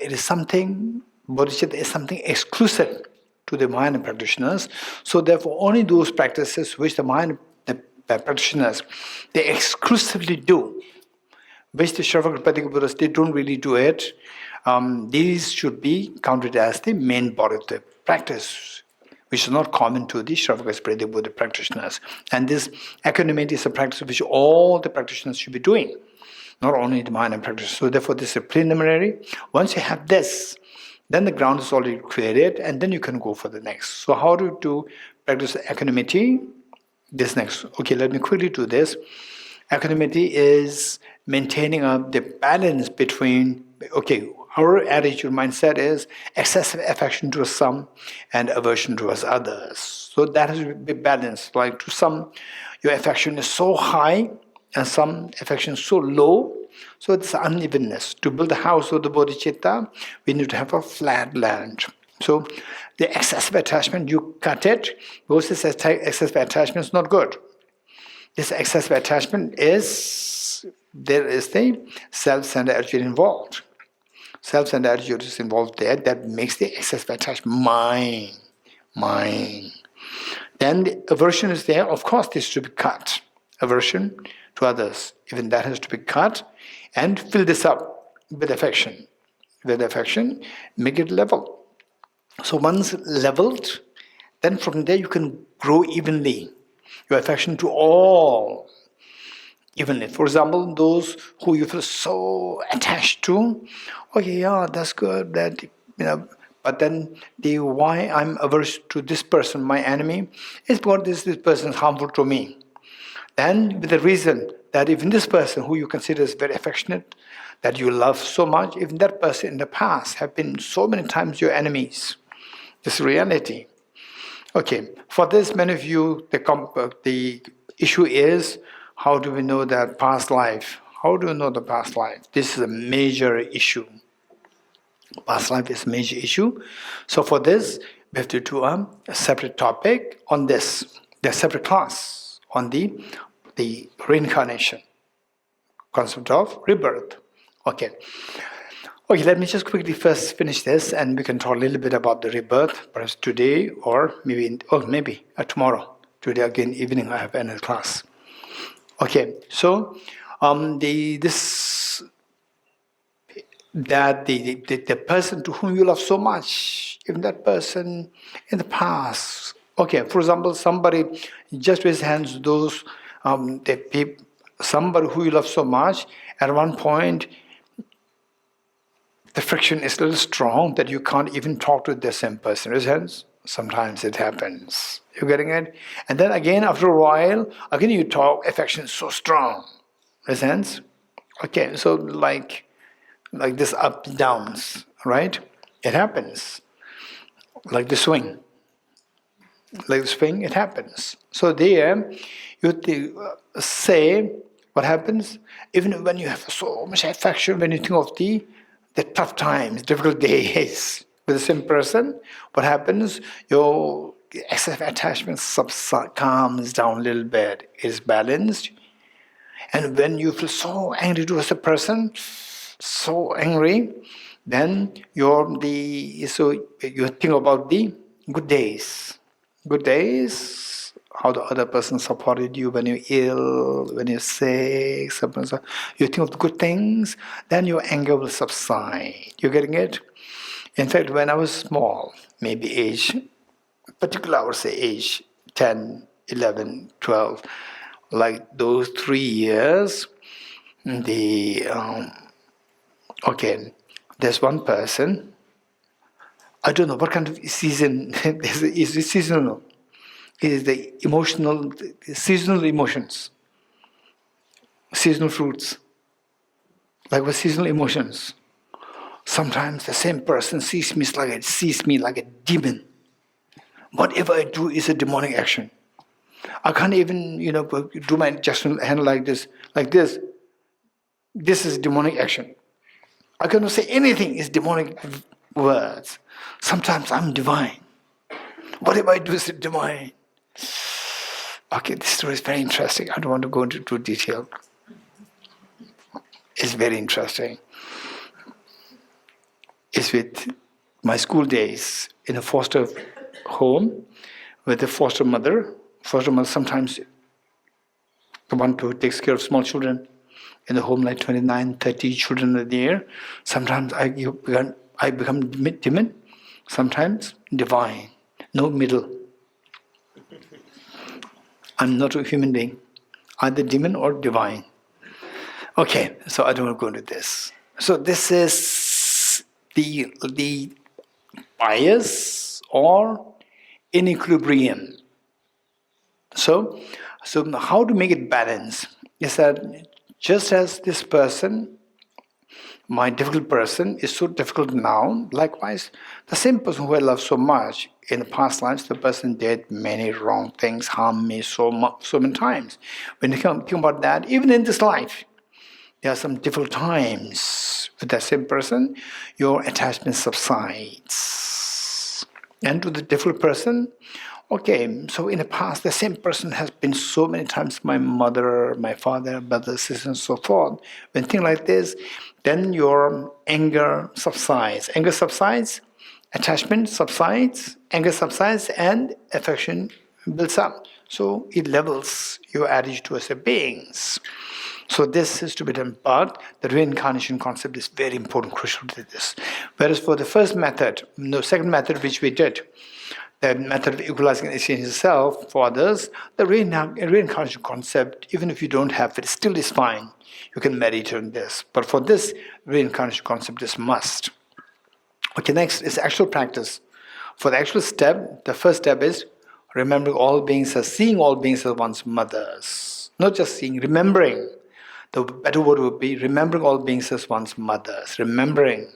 Bodhicitta is something exclusive to the Mahayana practitioners. So therefore, only those practices which the Mahayana practitioners, they exclusively do, which the Shravaka Predika Buddhas, they don't really do it. These should be counted as the main body of the practice, which is not common to the Shravaka Predika Buddha practitioners. And this equanimity is a practice which all the practitioners should be doing, not only the Mahayana practitioners. So therefore, this is a preliminary. Once you have this, then the ground is already created, and then you can go for the next. So how to practice equanimity? This next. Okay, let me quickly do this. Equanimity is maintaining the balance between, our attitude, mindset is excessive affection towards some and aversion towards others. So that has to be balanced. Like to some, your affection is so high and some affection is so low. So it's unevenness. To build a house of the bodhicitta, we need to have a flat land. So the excessive attachment, you cut it, because this excessive attachment is not good. This excessive attachment there is the self-centered attitude involved. Self-centered attitude is involved there, that makes the excessive attachment mine. Then the aversion is there, of course this should be cut. Aversion to others, even that has to be cut, and fill this up with affection. With affection, make it level. So once leveled, then from there you can grow evenly. Your affection to all evenly. For example, those who you feel so attached to, okay, yeah, that's good, but then the why I'm averse to this person, my enemy, is because this person is harmful to me. Then with the reason that even this person who you consider is very affectionate, that you love so much, even that person in the past have been so many times your enemies. This is reality. Okay, for this, many of you, the issue is, how do we know that past life? How do we know the past life? This is a major issue. Past life is a major issue. So for this, we have to do a separate topic on this. There's a separate class on the reincarnation, concept of rebirth. Okay, let me just quickly first finish this, and we can talk a little bit about the rebirth, perhaps today or maybe tomorrow. Today again evening I have another class. Okay, so the person to whom you love so much, even that person in the past. Okay, for example, somebody just raise hands. Those somebody who you love so much. At one point, the friction is a little strong that you can't even talk to the same person. Raise hands. Sometimes it happens. You getting it? And then again, after a while, again you talk. Affection is so strong. Raise hands. Okay, so like this up and downs, right? It happens. Like the swing. Like the swing, it happens. So there, you say what happens, even when you have so much affection, when you think of the tough times, difficult days with the same person, what happens? Your excessive attachment calms down a little bit, is balanced. And when you feel so angry towards a person, so angry, then you think about the good days. Good days, how the other person supported you when you're ill, when you're sick, you think of the good things, then your anger will subside. You're getting it? In fact, when I was small, maybe particularly I would say age 10, 11, 12, like those 3 years, there's one person, I don't know what kind of season is it seasonal. It is the seasonal emotions, seasonal fruits. Like with seasonal emotions. Sometimes the same person sees me like a demon. Whatever I do is a demonic action. I can't even, do my gesture hand like this. This is demonic action. I cannot say anything is demonic words. Sometimes I'm divine. Whatever I do is divine. Okay, this story is very interesting. I don't want to go into too detail. It's very interesting. It's with my school days in a foster home with a foster mother. Foster mother sometimes the one who takes care of small children. In the home, like 29, 30 children are there. Sometimes I become demon, sometimes divine. No middle. I'm not a human being, either demon or divine. Okay, so I don't want to go into this. So this is the bias or inequilibrium. So how to make it balance is that just as this person, my difficult person, is so difficult now, likewise, the same person who I love so much, in the past lives, the person did many wrong things, harmed me so many times. When you think about that, even in this life, there are some difficult times with that same person, your attachment subsides. And to the difficult person, okay, so in the past, the same person has been so many times my mother, my father, brother, sister, and so forth. When things like this, then your anger subsides. Anger subsides, attachment subsides, anger subsides, and affection builds up. So it levels your attitude towards the beings. So this is to be done, but the reincarnation concept is very important, crucial to this. Whereas for the first method, the second method which we did, the method of equalizing and exchanging itself for others, the reincarnation concept, even if you don't have it, still is fine. You can meditate on this. But for this, reincarnation concept is must. Okay, next is actual practice. For the actual step, the first step is remembering all beings as, seeing all beings as one's mothers. Not just seeing, remembering. The better word would be remembering all beings as one's mothers. Remembering.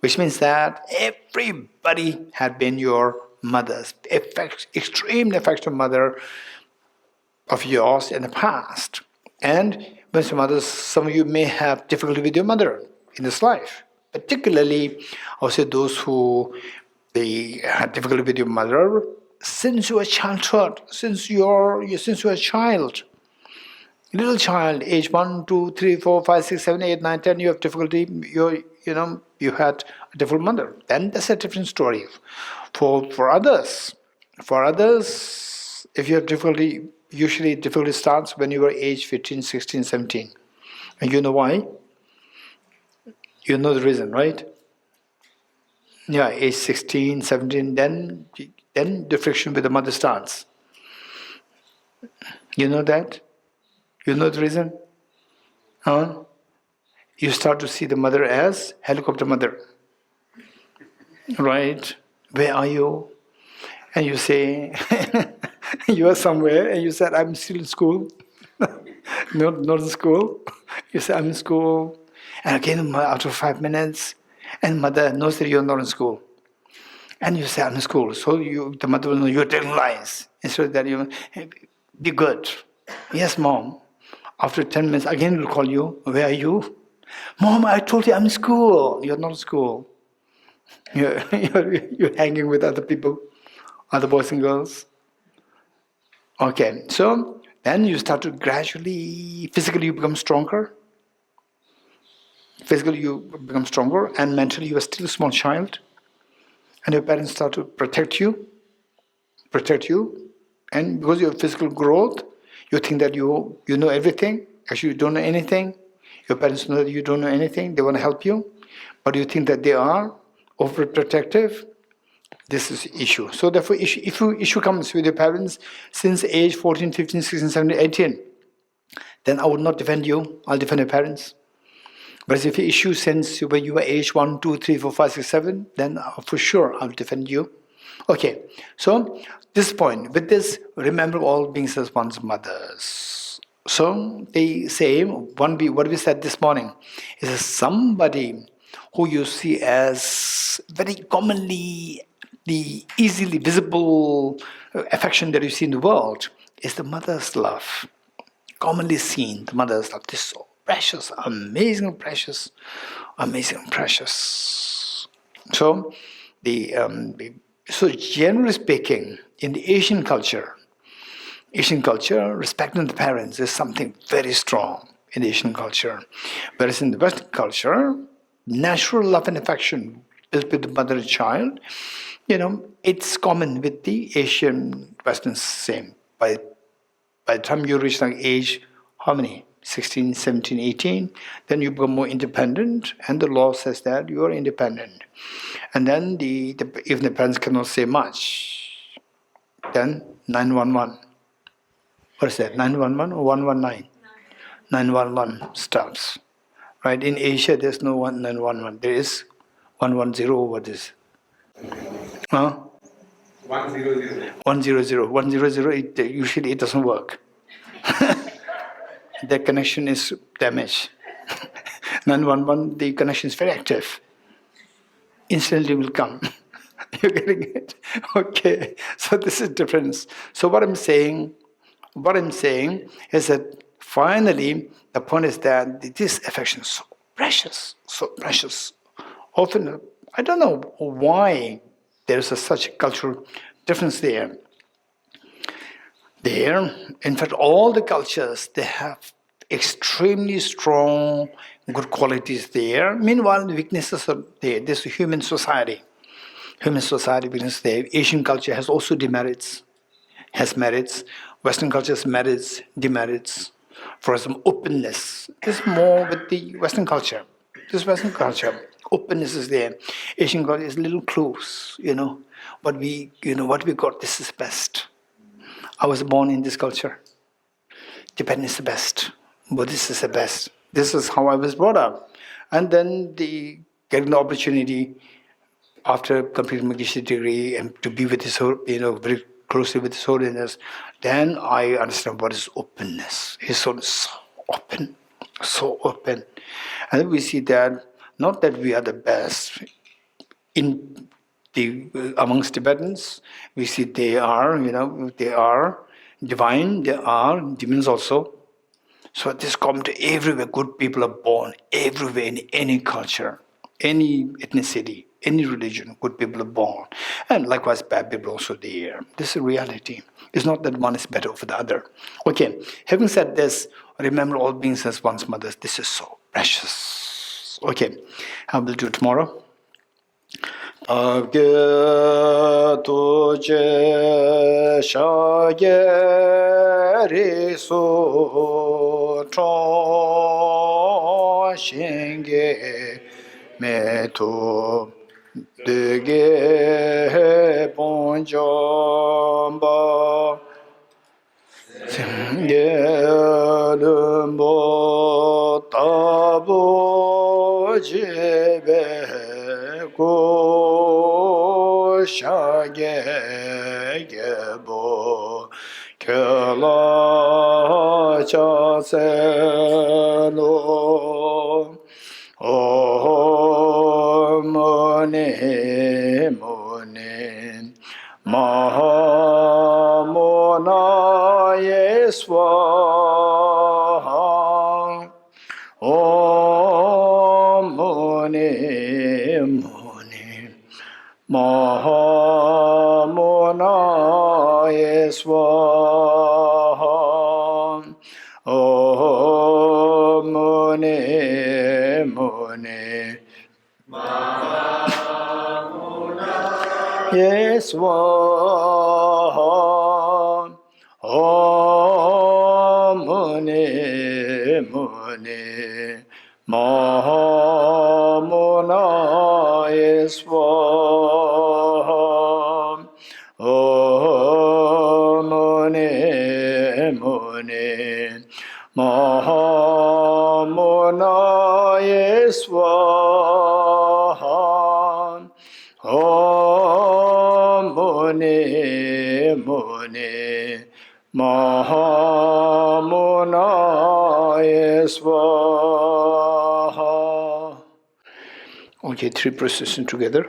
Which means that everybody had been your mothers, extremely affectionate mother of yours in the past. And when some of you may have difficulty with your mother in this life. Particularly, I would say those who they had difficulty with your mother since your childhood, since you're a child. Little child, age 1, 2, 3, 4, 5, 6, 7, 8, 9, 10, you have difficulty, you had a difficult mother. Then that's a different story. For others, if you have difficulty usually difficulty starts when you are age 15, 16, 17. And you know why? You know the reason, right? Yeah, age 16, 17, then the friction with the mother starts. You know that? You know the reason? Huh? You start to see the mother as helicopter mother. Right? Where are you? And you say, you are somewhere, and you said, I'm still in school. not in school. You say, I'm in school. And again, after 5 minutes, and mother knows that you're not in school. And you say, I'm in school. So the mother will know you're telling lies. Instead of that, you hey, be good. Yes, mom. After 10 minutes, again will call you. Where are you? Mom, I told you I'm in school. You're not in school. You're hanging with other people, other boys and girls. Okay, so then you start to gradually, physically you become stronger. Physically you become stronger, and mentally you are still a small child. And your parents start to protect you. And because of your physical growth, you think that you know everything. Actually, you don't know anything. Your parents know that you don't know anything. They want to help you. But you think that they are overprotective. This is issue. So therefore, if issue comes with your parents since age 14, 15, 16, 17, 18, then I would not defend you. I'll defend your parents. But if the issue since when you were age 1, 2, 3, 4, 5, 6, 7, then for sure I'll defend you. Okay, so this point, with this, remember all beings as one's mothers. So they say, what we said this morning, is somebody who you see as very commonly the easily visible affection that you see in the world is the mother's love. Commonly seen, the mother's love. This is so precious, amazing precious. So, so generally speaking, in the Asian culture, respecting the parents is something very strong in the Asian culture. Whereas in the Western culture, natural love and affection built with the mother and child, it's common with the Asian Western same. By the time you reach like age, how many? 16, 17, 18, then you become more independent, and the law says that you are independent. And then if the parents cannot say much, then 911. What is that? 911 or 119? 911 stops. Right? In Asia, there's no 911. There is 110. What is? Huh? 100. 100. 100. Usually it doesn't work. The connection is damaged. 911, the connection is very active. Instantly will come. You're getting it? Okay. So this is difference. So what I'm saying is that finally the point is that this affection is so precious. Often, I don't know why there is such a cultural difference there. In fact, all the cultures, they have extremely strong good qualities there. Meanwhile, the weaknesses are there. This is human society. Weakness there. Asian culture has also demerits, has merits. Western culture has merits, demerits. For some openness, this is more with the Western culture. This Western culture, openness is there. Asian culture is a little close. What we got. This is best. I was born in this culture. Tibetan is the best. Buddhist is the best. This is how I was brought up. And then getting the opportunity after completing my Geshe degree and to be with His, very closely with His Holiness, then I understand what is openness. His soul is so open. And then we see that, not that we are the best amongst Tibetans, we see they are divine, they are demons also. So this is common to everywhere. Good people are born everywhere in any culture, any ethnicity, any religion. Good people are born, and likewise bad people are also there. This is reality. It's not that one is better over the other. Okay. Having said this, remember all beings as one's mothers. This is so precious. Okay, I will do tomorrow. abge tuje shage risu chon shinge me tu dege bonjomba Gelumbo tabo jebe ko shage gebo kela chaselo Om Mani Mani Mahamonaye Swaha Om Mani Mani Mahamonaye Swaha Om Mani Mani Yeswaha Om Muni Muni Mahamuna Yeswaha Om Muni Muni Mahamuna Yeswaha Om Muni Muni Mahamuna Swaha. Okay, three processions together.